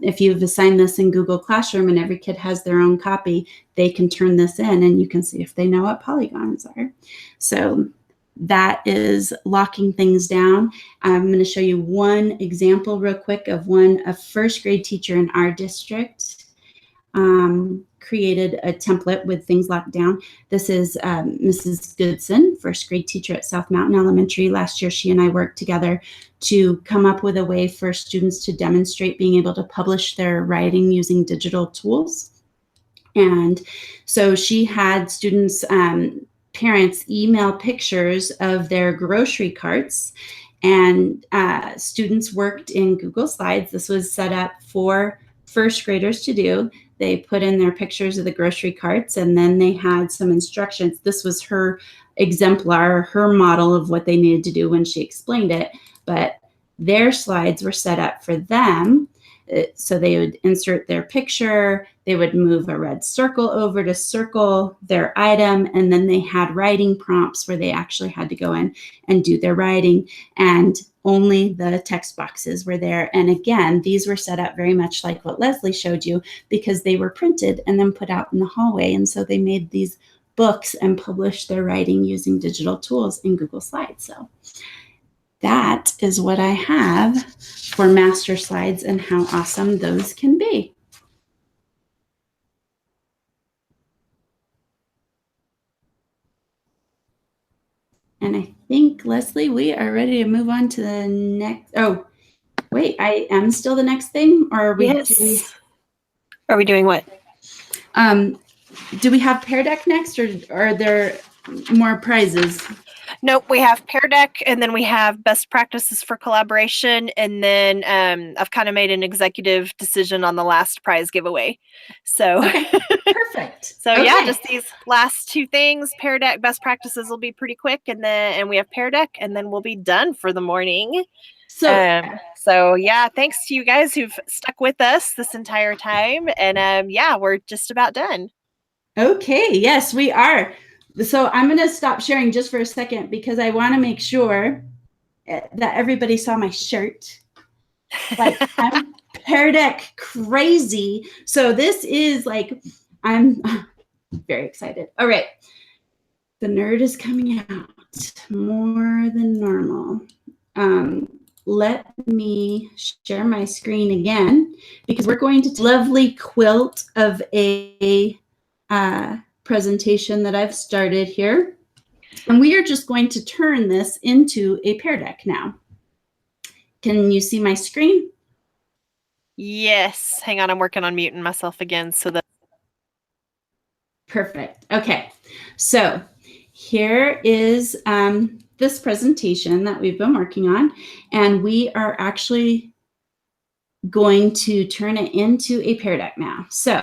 If you've assigned this in Google Classroom and every kid has their own copy, they can turn this in and you can see if they know what polygons are. So that is locking things down. I'm going to show you one example real quick of a first grade teacher in our district created a template with things locked down. This is Mrs. Goodson, first grade teacher at South Mountain Elementary. Last year, she and I worked together to come up with a way for students to demonstrate being able to publish their writing using digital tools. And so she had students, parents email pictures of their grocery carts, and students worked in Google Slides. This was set up for first graders to do. They put in their pictures of the grocery carts, and then they had some instructions. This was her exemplar, her model of what they needed to do when she explained it, but their slides were set up for them. So they would insert their picture, they would move a red circle over to circle their item, and then they had writing prompts where they actually had to go in and do their writing, and only the text boxes were there. And again, these were set up very much like what Leslie showed you because they were printed and then put out in the hallway. And so they made these books and published their writing using digital tools in Google Slides. So that is what I have for master slides and how awesome those can be. And I think, Leslie, we are ready to move on to the next. Oh, wait, I am still the next thing? Or are we? Yes. Are we doing what? Do we have Pear Deck next, or are there more prizes? Nope, we have Pear Deck, and then we have best practices for collaboration, and then I've kind of made an executive decision on the last prize giveaway. So, okay, perfect. So okay. yeah, just these last two things. Pear Deck best practices will be pretty quick, and we have Pear Deck, and then we'll be done for the morning. So yeah, thanks to you guys who've stuck with us this entire time, and yeah, we're just about done. Okay, yes, we are. So I'm going to stop sharing just for a second because I want to make sure that everybody saw my shirt. Like, I'm Pear Deck crazy. So this is like, I'm very excited. All right. The nerd is coming out more than normal. Let me share my screen again because we're going to lovely quilt of a presentation that I've started here. And we are just going to turn this into a Pear Deck now. Can you see my screen? Yes. Hang on, I'm working on muting myself again so that. Perfect. Okay. So here is this presentation that we've been working on, and we are actually going to turn it into a Pear Deck now. So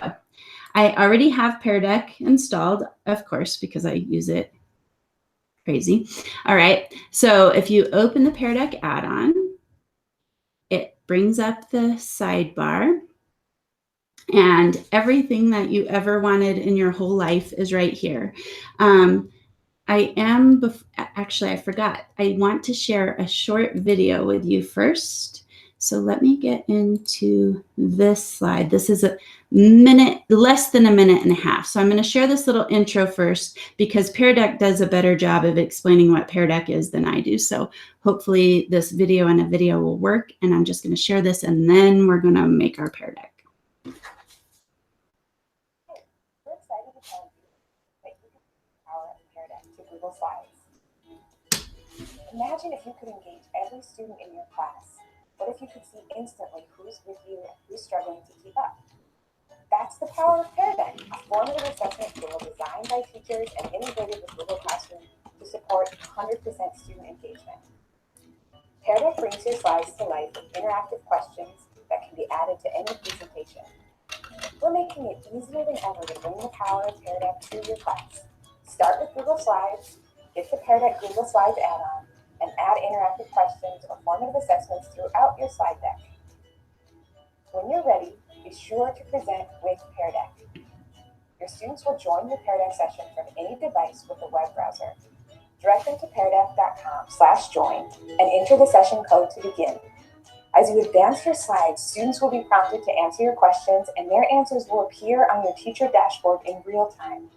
I already have Pear Deck installed, of course, because I use it crazy. All right. So if you open the Pear Deck add-on, it brings up the sidebar. And everything that you ever wanted in your whole life is right here. Actually, I forgot. I want to share a short video with you first. So let me get into this slide. This is a minute, less than a minute and a half. So I'm going to share this little intro first because Pear Deck does a better job of explaining what Pear Deck is than I do. So hopefully this video and a video will work. And I'm just going to share this and then we're going to make our Pear Deck. We're excited to tell you that you can use the power of Pear Deck to Google Slides. Imagine if you could engage every student in your class. What if you could see instantly who's with you and who's struggling to keep up? That's the power of Pear Deck, a formative assessment tool designed by teachers and integrated with Google Classroom to support 100% student engagement. Pear Deck brings your slides to life with interactive questions that can be added to any presentation. We're making it easier than ever to bring the power of Pear Deck to your class. Start with Google Slides, get the Pear Deck Google Slides add-on, and add interactive questions or formative assessments throughout your slide deck. When you're ready, be sure to present with Pear Deck. Your students will join the Pear Deck session from any device with a web browser. Direct them to peardeck.com/join and enter the session code to begin. As you advance your slides, students will be prompted to answer your questions and their answers will appear on your teacher dashboard in real time.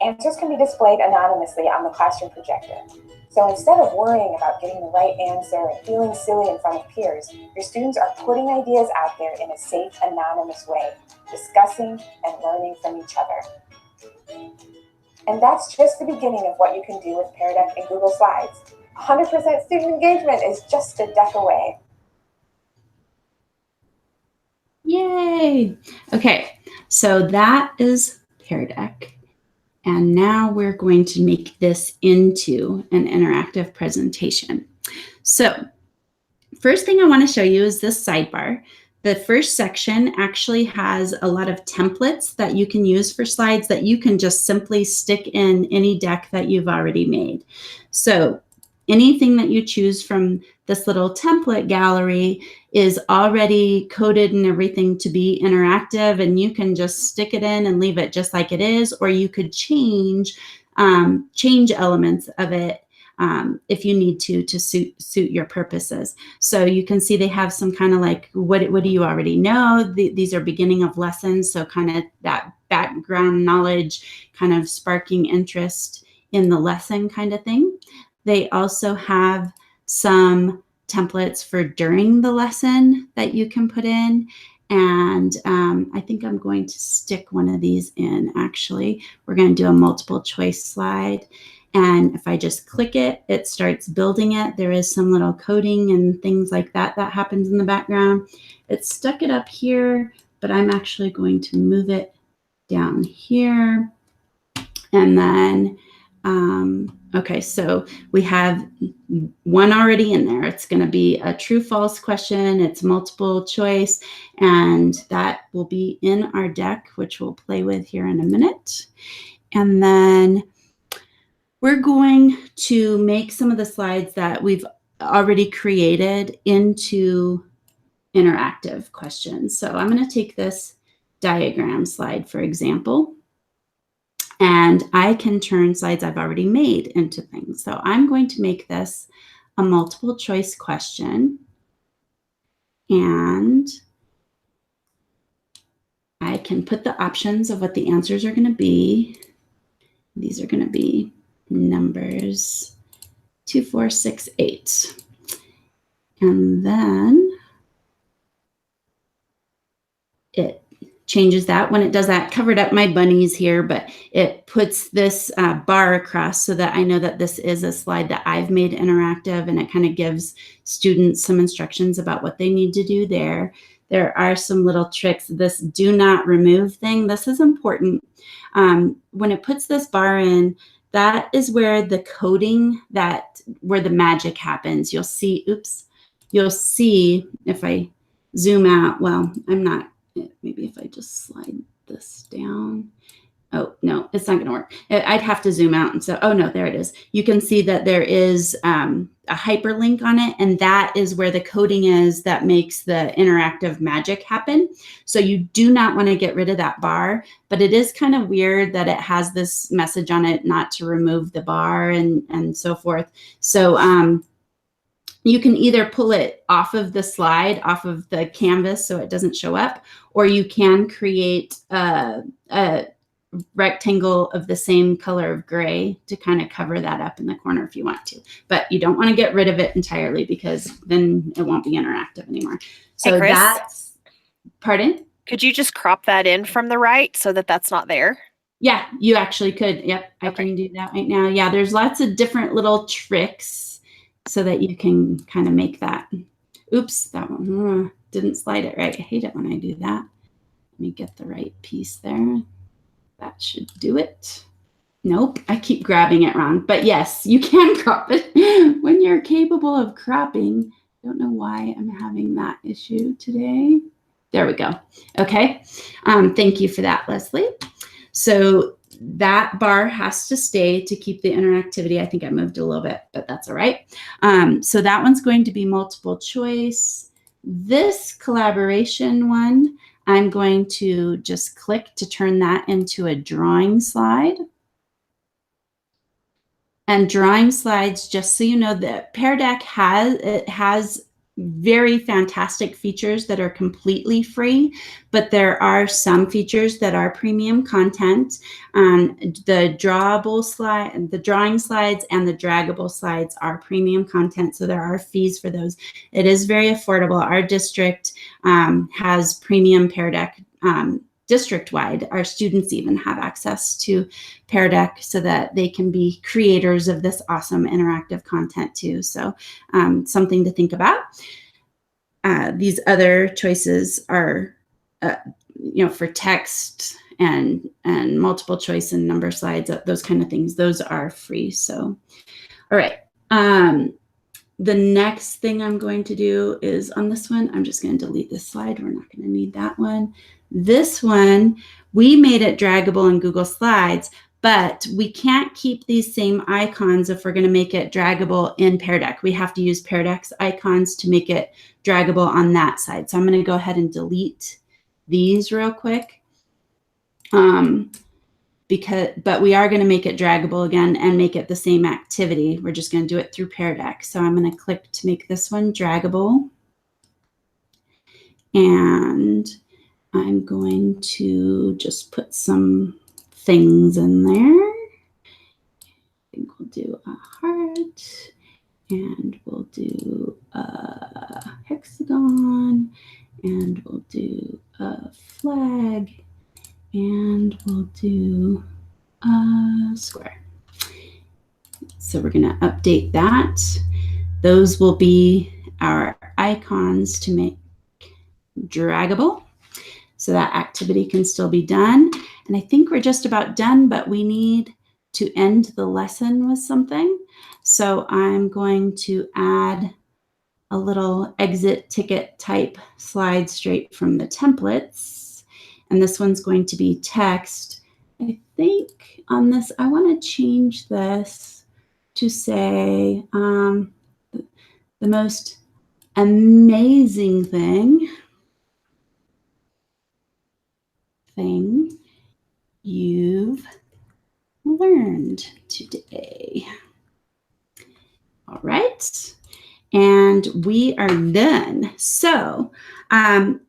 Answers can be displayed anonymously on the classroom projector. So instead of worrying about getting the right answer and feeling silly in front of peers, your students are putting ideas out there in a safe, anonymous way, discussing and learning from each other. And that's just the beginning of what you can do with Pear Deck and Google Slides. 100% student engagement is just a deck away. Yay! Okay, so that is Pear Deck. And now we're going to make this into an interactive presentation. So first thing I want to show you is this sidebar. The first section actually has a lot of templates that you can use for slides that you can just simply stick in any deck that you've already made. So anything that you choose from this little template gallery is already coded and everything to be interactive, and you can just stick it in and leave it just like it is, or you could change elements of it if you need to suit your purposes. So you can see they have some kind of like, what do you already know? These are beginning of lessons, so kind of that background knowledge, kind of sparking interest in the lesson kind of thing. They also have some templates for during the lesson that you can put in. And I think I'm going to stick one of these in, actually. We're going to do a multiple choice slide. And if I just click it, it starts building it. There is some little coding and things like that that happens in the background. It stuck it up here, but I'm actually going to move it down here. And then okay, so we have one already in there. It's going to be a true false question. It's multiple choice, and that will be in our deck, which we'll play with here in a minute. And then we're going to make some of the slides that we've already created into interactive questions. So I'm going to take this diagram slide, for example. And I can turn slides I've already made into things. So I'm going to make this a multiple choice question. And I can put the options of what the answers are going to be. These are going to be numbers 2, 4, 6, 8. And then it changes that. When it does that, covered up my bunnies here, but it puts this bar across so that I know that this is a slide that I've made interactive, and it kind of gives students some instructions about what they need to do there. There are some little tricks. This do not remove thing, this is important. When it puts this bar in, that is where the coding, where the magic happens. You'll see, you'll see if I zoom out, well, I'm not, maybe if I just slide this down, Oh, no, it's not going to work. I'd have to zoom out. And so, oh, no, there it is. You can see that there is a hyperlink on it. And that is where the coding is that makes the interactive magic happen. So you do not want to get rid of that bar. But it is kind of weird that it has this message on it not to remove the bar and so forth. So you can either pull it off of the slide, off of the canvas so it doesn't show up, or you can create a rectangle of the same color of gray to kind of cover that up in the corner if you want to. But you don't want to get rid of it entirely because then it won't be interactive anymore. So Hey, Chris, that's, pardon? could you just crop that in from the right so that that's not there? Yeah, you actually could. Yep, I Okay. can do that right now. Yeah, there's lots of different little tricks so that you can kind of make that. Oops, that one didn't slide it right. I hate it when I do that. Let me get the right piece there. That should do it. Nope, I keep grabbing it wrong. But yes, you can crop it when you're capable of cropping. Don't know why I'm having that issue today. There we go. Okay, thank you for that, Leslie. So that bar has to stay to keep the interactivity. I think I moved a little bit, but that's all right. So that one's going to be multiple choice. This collaboration one, I'm going to just click to turn that into a drawing slide. And drawing slides, just so you know, that Pear Deck has very fantastic features that are completely free, but there are some features that are premium content. The drawable slide, the drawing slides and the draggable slides are premium content, so there are fees for those. It is very affordable. Our district has premium Pear Deck district-wide. Our students even have access to Pear Deck so that they can be creators of this awesome interactive content too. So something to think about. These other choices are, for text and multiple choice and number slides, those kind of things. Those are free. So, all right. The next thing I'm going to do is on this one, I'm just going to delete this slide. We're not going to need that one. This one, we made it draggable in Google Slides, but we can't keep these same icons if we're going to make it draggable in Pear Deck. We have to use Pear Deck's icons to make it draggable on that side. So I'm going to go ahead and delete these real quick. But we are going to make it draggable again and make it the same activity. We're just going to do it through Pear Deck. So I'm going to click to make this one draggable. And I'm going to just put some things in there. I think we'll do a heart, and we'll do a hexagon, and we'll do a flag, and we'll do a square. So we're going to update that. Those will be our icons to make draggable. So that activity can still be done. And I think we're just about done, but we need to end the lesson with something. So I'm going to add a little exit ticket type slide straight from the templates. And this one's going to be text. I think on this, I want to change this to say the most amazing thing you've learned today. All right. And we are done. So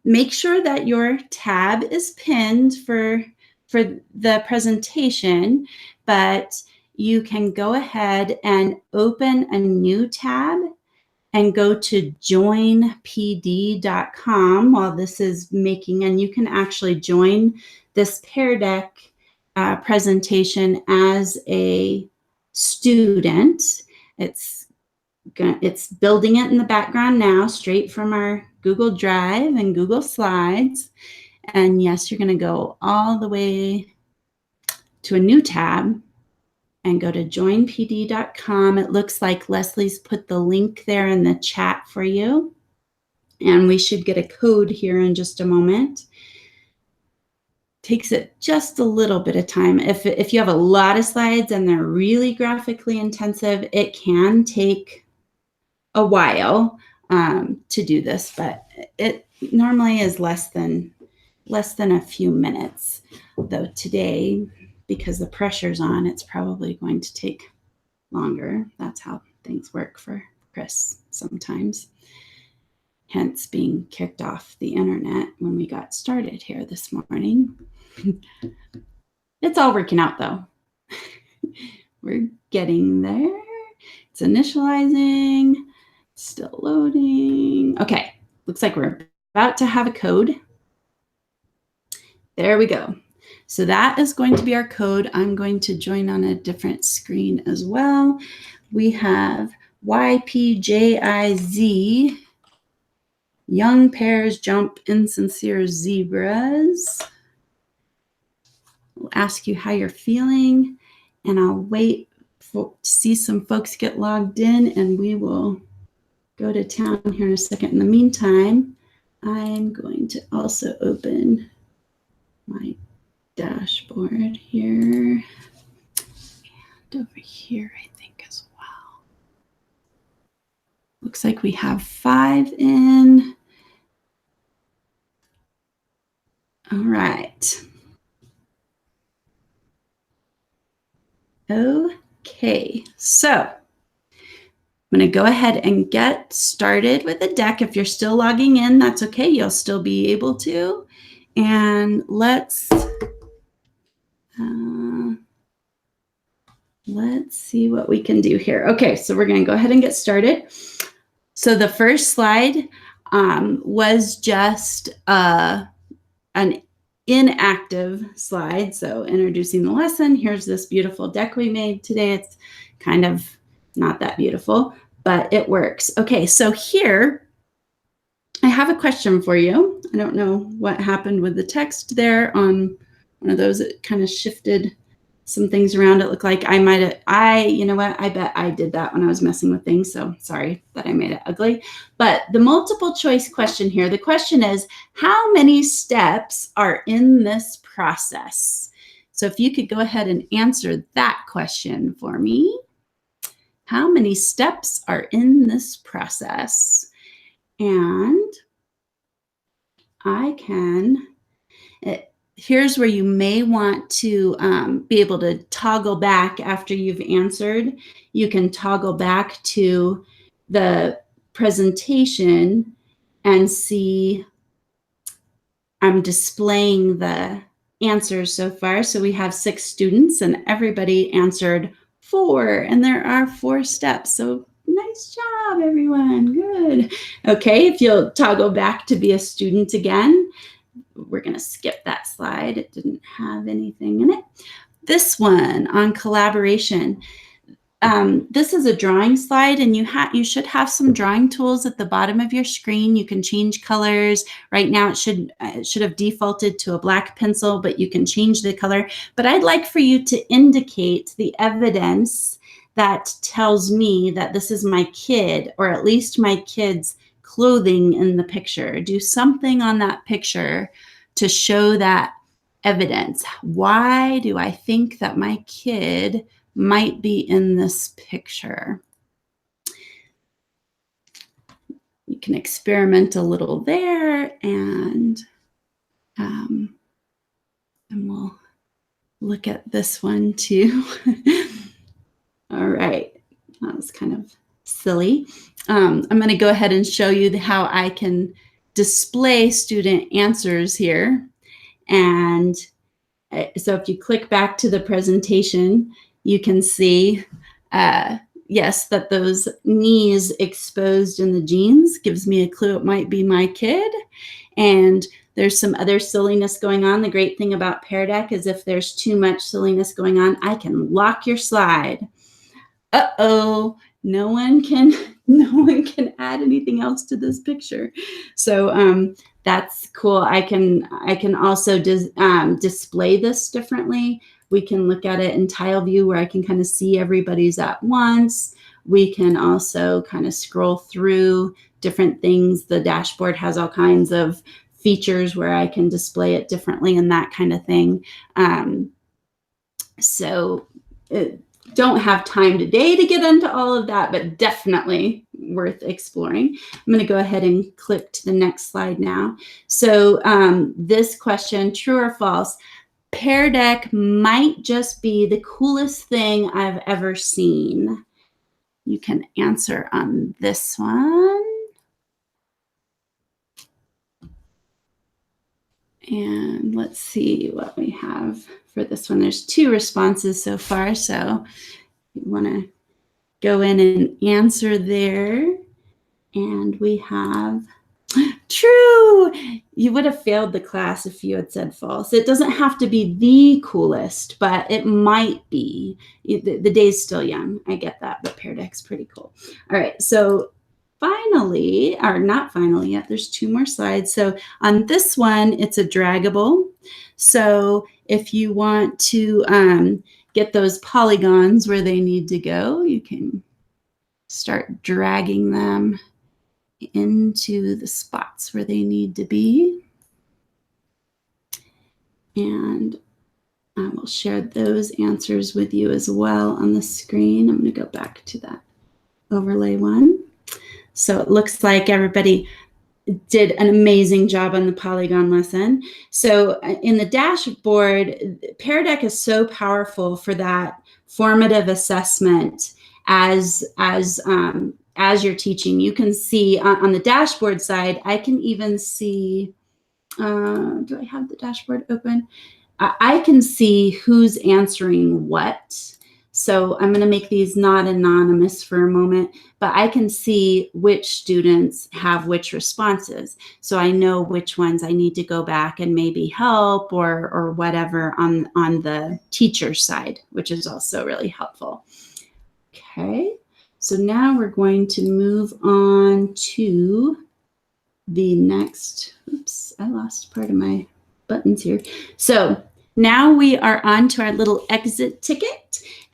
make sure that your tab is pinned for the presentation, but you can go ahead and open a new tab and go to joinpd.com while this is making, and you can actually join this Pear Deck presentation as a student. It's building it in the background now, straight from our Google Drive and Google Slides. And yes, you're going to go all the way to a new tab and go to joinpd.com. It looks like Leslie's put the link there in the chat for you. And we should get a code here in just a moment takes it just a little bit of time. If you have a lot of slides and they're really graphically intensive, it can take a while to do this, but it normally is less than a few minutes. Though today, because the pressure's on, it's probably going to take longer. That's how things work for Chris sometimes. Hence being kicked off the internet when we got started here this morning. It's all working out though. We're getting there. It's initializing, still loading. Okay, looks like we're about to have a code. There we go. So that is going to be our code. I'm going to join on a different screen as well. We have YPJIZ, young pears jump insincere zebras. We'll ask you how you're feeling, and I'll wait to see some folks get logged in, and we will go to town here in a second. In the meantime, I'm going to also open my dashboard here and over here, I think, as well. Looks like we have 5 in. All right. Okay, so I'm going to go ahead and get started with the deck. If you're still logging in, that's okay. You'll still be able to. And let's see what we can do here. Okay, so we're going to go ahead and get started. So the first slide was just an inactive slide. So introducing the lesson. Here's this beautiful deck we made today. It's kind of not that beautiful, but it works. Okay, so here I have a question for you. I don't know what happened with the text there on one of those. It kind of shifted some things around. It looked like you know what? I bet I did that when I was messing with things. So sorry that I made it ugly. But the multiple choice question here, the question is, how many steps are in this process? So if you could go ahead and answer that question for me. How many steps are in this process? And I can, here's where you may want to be able to toggle back after you've answered. You can toggle back to the presentation and see I'm displaying the answers so far. So we have 6 students and everybody answered 4, and there are 4 steps. So nice job, everyone. Good. Okay, if you'll toggle back to be a student again, we're going to skip that slide. It didn't have anything in it. This one on collaboration. This is a drawing slide, and you should have some drawing tools at the bottom of your screen. You can change colors. Right now it should have defaulted to a black pencil, but you can change the color. But I'd like for you to indicate the evidence that tells me that this is my kid, or at least my kid's clothing in the picture. Do something on that picture to show that evidence. Why do I think that my kid might be in this picture? You can experiment a little there, and we'll look at this one too. All right, that was kind of silly. I'm going to go ahead and show you how I can display student answers here. And so if you click back to the presentation, you can see, yes, that those knees exposed in the jeans gives me a clue it might be my kid. And there's some other silliness going on. The great thing about Pear Deck is if there's too much silliness going on, I can lock your slide. Uh-oh, no one can add anything else to this picture. So that's cool. I can also display this differently. We can look at it in tile view where I can kind of see everybody's at once. We can also kind of scroll through different things. The dashboard has all kinds of features where I can display it differently and that kind of thing. Don't have time today to get into all of that, but definitely worth exploring. I'm going to go ahead and click to the next slide now. So this question, true or false? Pear Deck might just be the coolest thing I've ever seen. You can answer on this one. And let's see what we have for this one. There's 2 responses so far, so you want to go in and answer there. And we have true. You would have failed the class if you had said false. It doesn't have to be the coolest, but it might be. The day's still young. I get that, but Pear Deck's pretty cool. All right, so finally, or not finally yet, there's 2 more slides. So on this one, it's a draggable. So if you want to get those polygons where they need to go, you can start dragging them into the spots where they need to be. And I will share those answers with you as well on the screen. I'm going to go back to that overlay one. So it looks like everybody did an amazing job on the polygon lesson. So in the dashboard, Pear Deck is so powerful for that formative assessment as you're teaching. You can see on the dashboard side, I can even see, do I have the dashboard open? I can see who's answering what. So I'm going to make these not anonymous for a moment, but I can see which students have which responses. So I know which ones I need to go back and maybe help or whatever on the teacher side, which is also really helpful. Okay, so now we're going to move on to the next, oops, I lost part of my buttons here. So now we are on to our little exit ticket.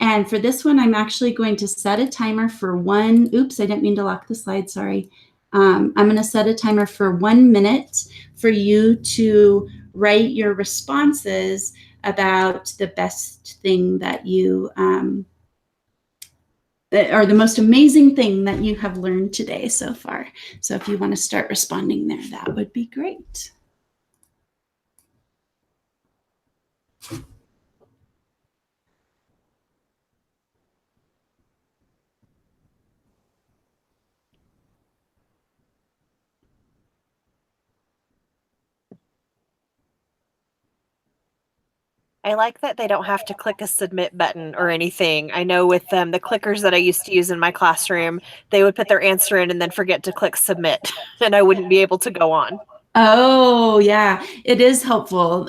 And for this one, I'm actually going to set a timer for oops, I didn't mean to lock the slide, sorry. I'm going to set a timer for 1 minute for you to write your responses about the best thing that you, or the most amazing thing that you have learned today so far. So if you want to start responding there, that would be great. I like that they don't have to click a submit button or anything. I know with the clickers that I used to use in my classroom, they would put their answer in and then forget to click submit, and I wouldn't be able to go on. Oh, yeah, it is helpful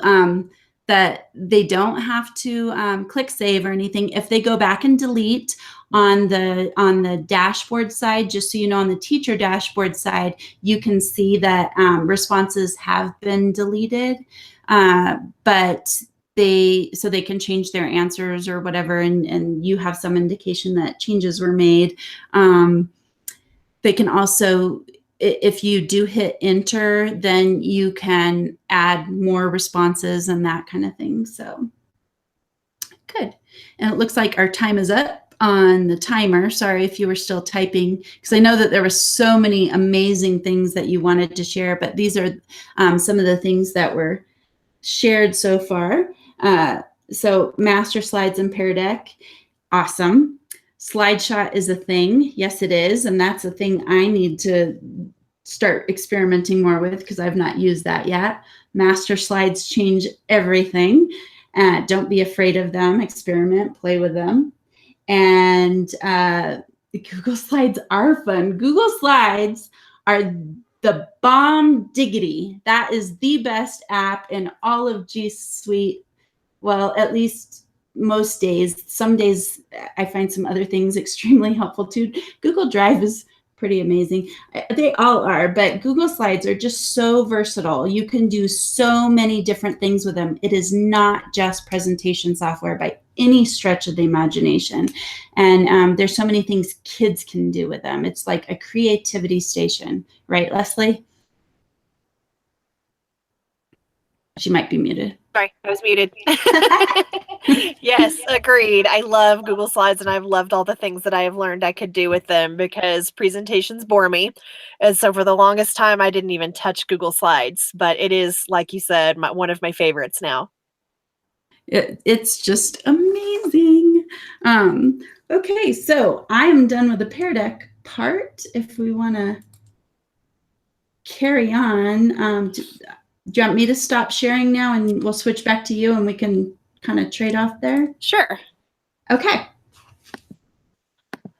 that they don't have to click save or anything. If they go back and delete on the dashboard side, just so you know, on the teacher dashboard side, you can see that responses have been deleted, but they can change their answers or whatever, and you have some indication that changes were made. They can also, if you do hit enter, then you can add more responses and that kind of thing. So good. And it looks like our time is up on the timer. Sorry if you were still typing, because I know that there were so many amazing things that you wanted to share, but these are some of the things that were shared so far. So master slides in Pear Deck, awesome. Slideshot is a thing. Yes, it is. And that's a thing I need to start experimenting more with because I've not used that yet. Master slides change everything. Don't be afraid of them. Experiment, play with them. And Google Slides are fun. Google Slides are the bomb diggity. That is the best app in all of G Suite. Well, at least most days. Some days I find some other things extremely helpful too. Google Drive is pretty amazing. They all are, but Google Slides are just so versatile. You can do so many different things with them. It is not just presentation software by any stretch of the imagination. And there's so many things kids can do with them. It's like a creativity station, right, Leslie? She might be muted. Sorry, I was muted. Yes, agreed. I love Google Slides, and I've loved all the things that I have learned I could do with them because presentations bore me. And so for the longest time, I didn't even touch Google Slides, but it is, like you said, one of my favorites now. It's just amazing. Okay, so I am done with the Pear Deck part. If we want to carry on, do you want me to stop sharing now and we'll switch back to you and we can kind of trade off there? Sure. Okay.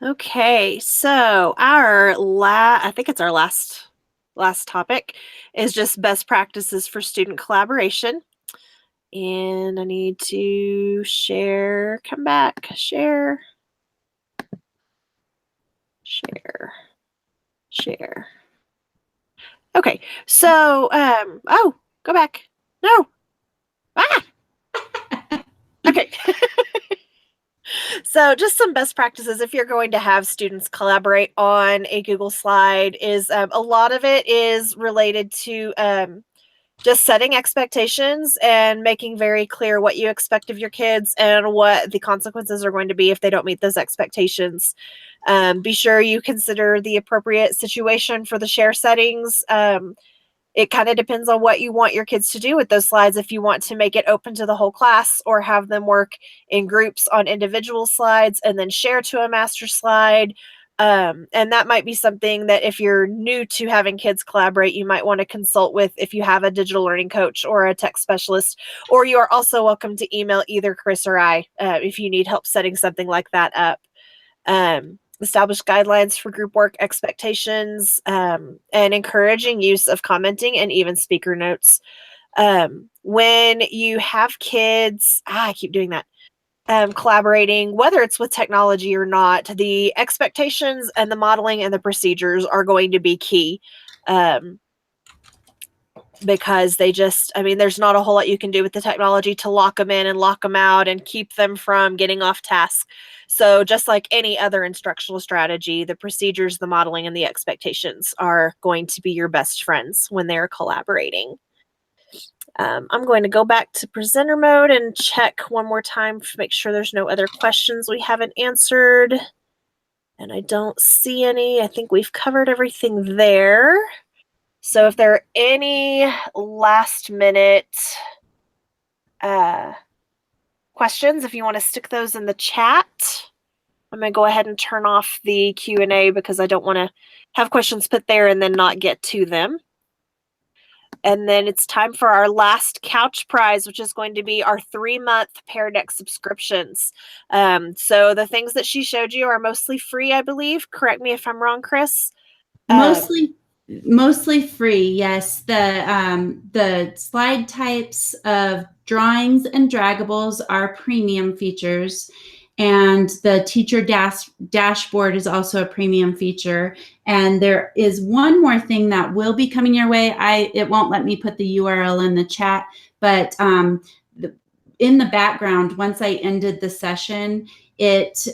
Okay, so I think it's our last topic is just best practices for student collaboration. And I need to share, come back, share. Okay, so, oh, go back. No. Ah! Okay. So just some best practices if you're going to have students collaborate on a Google slide is a lot of it is related to just setting expectations and making very clear what you expect of your kids and what the consequences are going to be if they don't meet those expectations. Be sure you consider the appropriate situation for the share settings. It kind of depends on what you want your kids to do with those slides. If you want to make it open to the whole class or have them work in groups on individual slides and then share to a master slide. And that might be something that if you're new to having kids collaborate, you might want to consult with if you have a digital learning coach or a tech specialist, or you are also welcome to email either Chris or I if you need help setting something like that up. Establish guidelines for group work expectations, and encouraging use of commenting and even speaker notes. When you have kids, I keep doing that, collaborating, whether it's with technology or not, the expectations and the modeling and the procedures are going to be key. Because there's not a whole lot you can do with the technology to lock them in and lock them out and keep them from getting off task. So just like any other instructional strategy, the procedures, the modeling, and the expectations are going to be your best friends when they're collaborating. I'm going to go back to presenter mode and check one more time to make sure there's no other questions we haven't answered. And I don't see any. I think we've covered everything there. So if there are any last minute questions, if you want to stick those in the chat, I'm going to go ahead and turn off the Q&A because I don't want to have questions put there and then not get to them. And then it's time for our last couch prize, which is going to be our 3-month Pear Deck subscriptions. So the things that she showed you are mostly free, I believe. Correct me if I'm wrong, Chris. Mostly free, yes. The slide types of drawings and draggables are premium features, and the teacher dashboard is also a premium feature. And there is one more thing that will be coming your way. It won't let me put the URL in the chat, but in the background, once I ended the session, it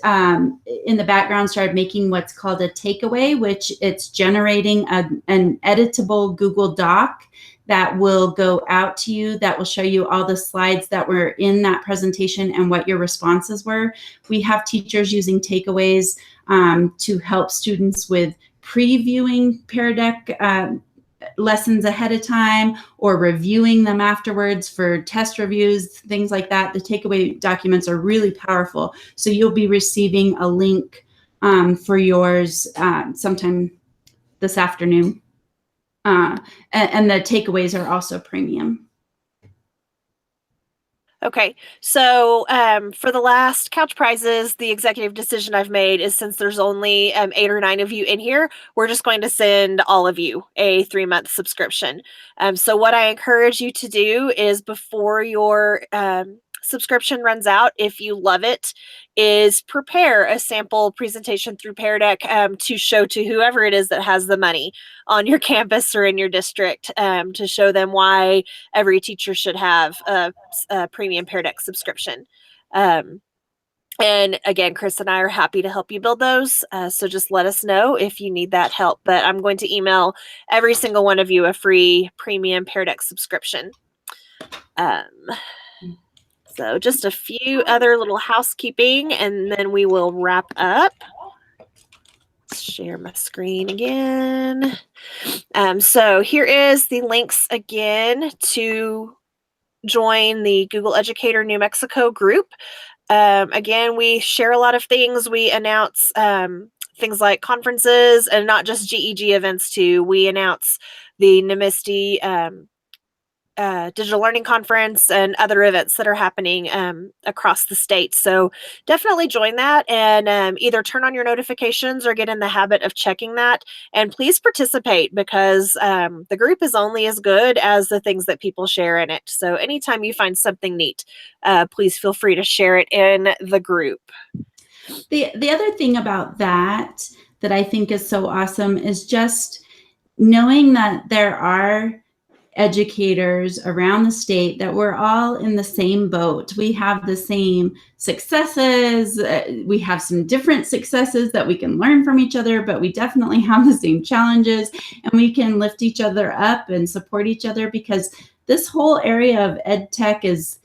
in the background started making what's called a takeaway, which it's generating an editable Google Doc that will go out to you, that will show you all the slides that were in that presentation and what your responses were. We have teachers using takeaways to help students with previewing Pear Deck lessons ahead of time or reviewing them afterwards for test reviews, things like that. The takeaway documents are really powerful. So you'll be receiving a link for yours sometime this afternoon. And the takeaways are also premium. Okay, so for the last couch prizes, the executive decision I've made is since there's only 8 or 9 of you in here, we're just going to send all of you a 3-month subscription. So what I encourage you to do is before your subscription runs out, if you love it, is prepare a sample presentation through Pear Deck to show to whoever it is that has the money on your campus or in your district to show them why every teacher should have a premium Pear Deck subscription. And again, Chris and I are happy to help you build those. So just let us know if you need that help. But I'm going to email every single one of you a free premium Pear Deck subscription. Um, so just a few other little housekeeping, and then we will wrap up. Share my screen again. So here is the links again to join the Google Educator New Mexico group. Again, we share a lot of things. We announce things like conferences and not just GEG events too. We announce the NMIST Digital Learning Conference and other events that are happening across the state. So definitely join that and either turn on your notifications or get in the habit of checking that. And please participate because the group is only as good as the things that people share in it. So anytime you find something neat, please feel free to share it in the group. The other thing about that I think is so awesome is just knowing that there are educators around the state that we're all in the same boat. We have the same successes. We have some different successes that we can learn from each other, but we definitely have the same challenges, and we can lift each other up and support each other because this whole area of ed tech is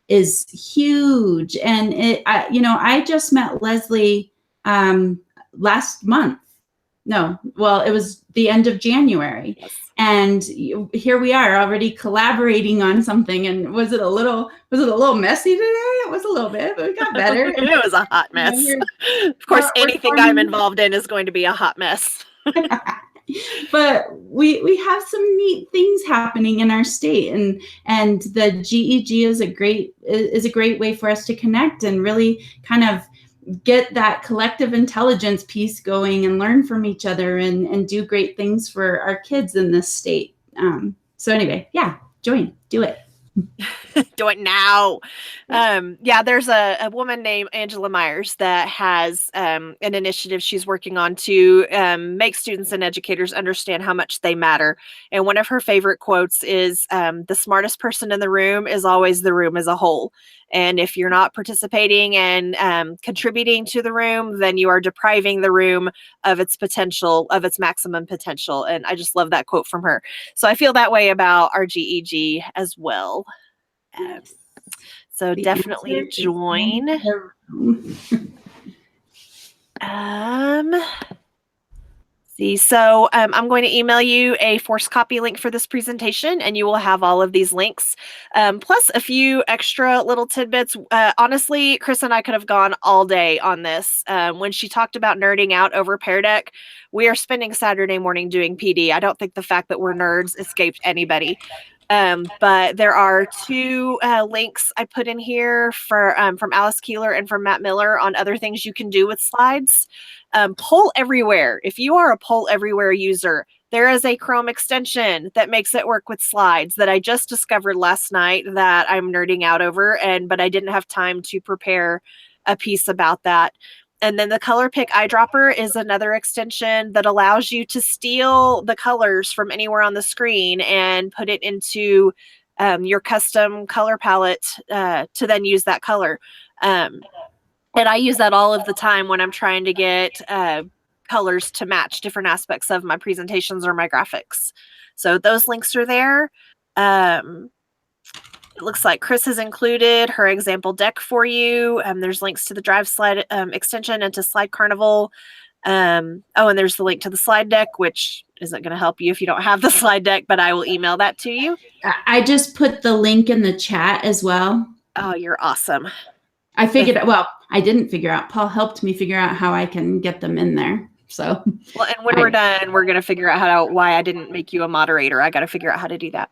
huge. And I just met Leslie last month. No, well, it was the end of January. Yes. And here we are already collaborating on something. And was it a little messy today? It was a little bit, but we got better. It was a hot mess. Of course, anything I'm involved in is going to be a hot mess. But we have some neat things happening in our state, and the GEG is a great way for us to connect and really kind of get that collective intelligence piece going and learn from each other and do great things for our kids in this state. So anyway, yeah, join, do it. Do it now. There's a woman named Angela Myers that has an initiative she's working on to make students and educators understand how much they matter. And one of her favorite quotes is, the smartest person in the room is always the room as a whole. And if you're not participating and contributing to the room, then you are depriving the room of its potential, of its maximum potential. And I just love that quote from her. So I feel that way about our GEG as well. So definitely join. So I'm going to email you a forced copy link for this presentation, and you will have all of these links, plus a few extra little tidbits. Honestly, Chris and I could have gone all day on this. When she talked about nerding out over Pear Deck, we are spending Saturday morning doing PD. I don't think the fact that we're nerds escaped anybody. But there are two links I put in here for from Alice Keeler and from Matt Miller on other things you can do with slides. Poll Everywhere. If you are a Poll Everywhere user, there is a Chrome extension that makes it work with slides that I just discovered last night that I'm nerding out over, but I didn't have time to prepare a piece about that. And then the Color Pick Eyedropper is another extension that allows you to steal the colors from anywhere on the screen and put it into your custom color palette to then use that color. And I use that all of the time when I'm trying to get colors to match different aspects of my presentations or my graphics. So those links are there. It looks like Chris has included her example deck for you. There's links to the Drive slide extension and to Slide Carnival. And there's the link to the slide deck, which isn't going to help you if you don't have the slide deck, but I will email that to you. I just put the link in the chat as well. Oh, you're awesome. I figured, I didn't figure out. Paul helped me figure out how I can get them in there. So, well, and when we're done, we're going to figure out why I didn't make you a moderator. I got to figure out how to do that.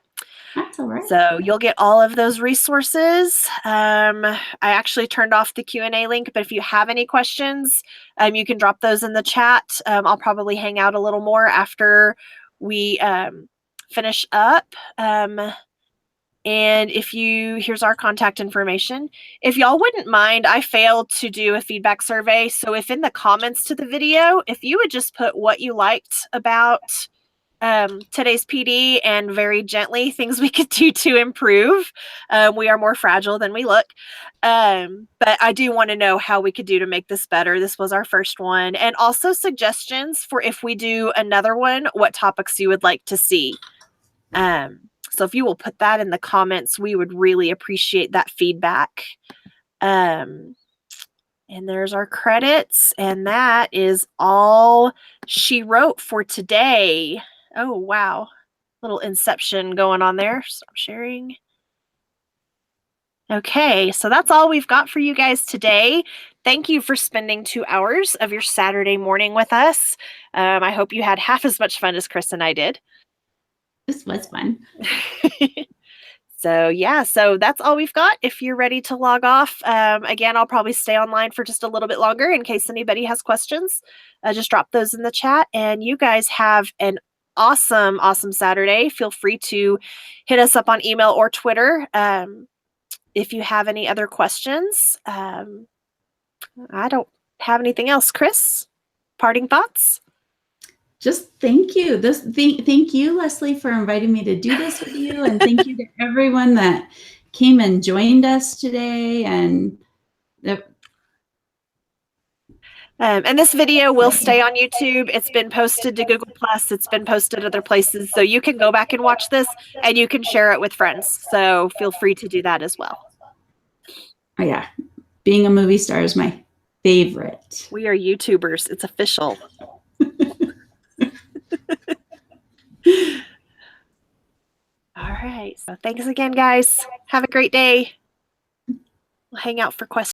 That's all right. So you'll get all of those resources. I actually turned off the Q&A link, but if you have any questions, you can drop those in the chat. I'll probably hang out a little more after we finish up. And here's our contact information. If y'all wouldn't mind, I failed to do a feedback survey. So if in the comments to the video, if you would just put what you liked about today's PD and very gently things we could do to improve. We are more fragile than we look. But I do want to know how we could do to make this better. This was our first one. And also suggestions for if we do another one, what topics you would like to see. So if you will put that in the comments, we would really appreciate that feedback. And there's our credits, and that is all she wrote for today. Oh, wow. Little inception going on there. Stop sharing. Okay, so that's all we've got for you guys today. Thank you for spending 2 hours of your Saturday morning with us. I hope you had half as much fun as Chris and I did. This was fun. So yeah, so that's all we've got. If you're ready to log off, again, I'll probably stay online for just a little bit longer in case anybody has questions. Just drop those in the chat, and you guys have an awesome, awesome Saturday. Feel free to hit us up on email or Twitter if you have any other questions. I don't have anything else. Chris, parting thoughts? Just thank you. Thank you, Leslie, for inviting me to do this with you, and thank you to everyone that came and joined us today. And this video will stay on YouTube. It's been posted to Google+. It's been posted other places. So you can go back and watch this, and you can share it with friends. So feel free to do that as well. Oh, yeah. Being a movie star is my favorite. We are YouTubers. It's official. All right. So thanks again, guys. Have a great day. We'll hang out for questions.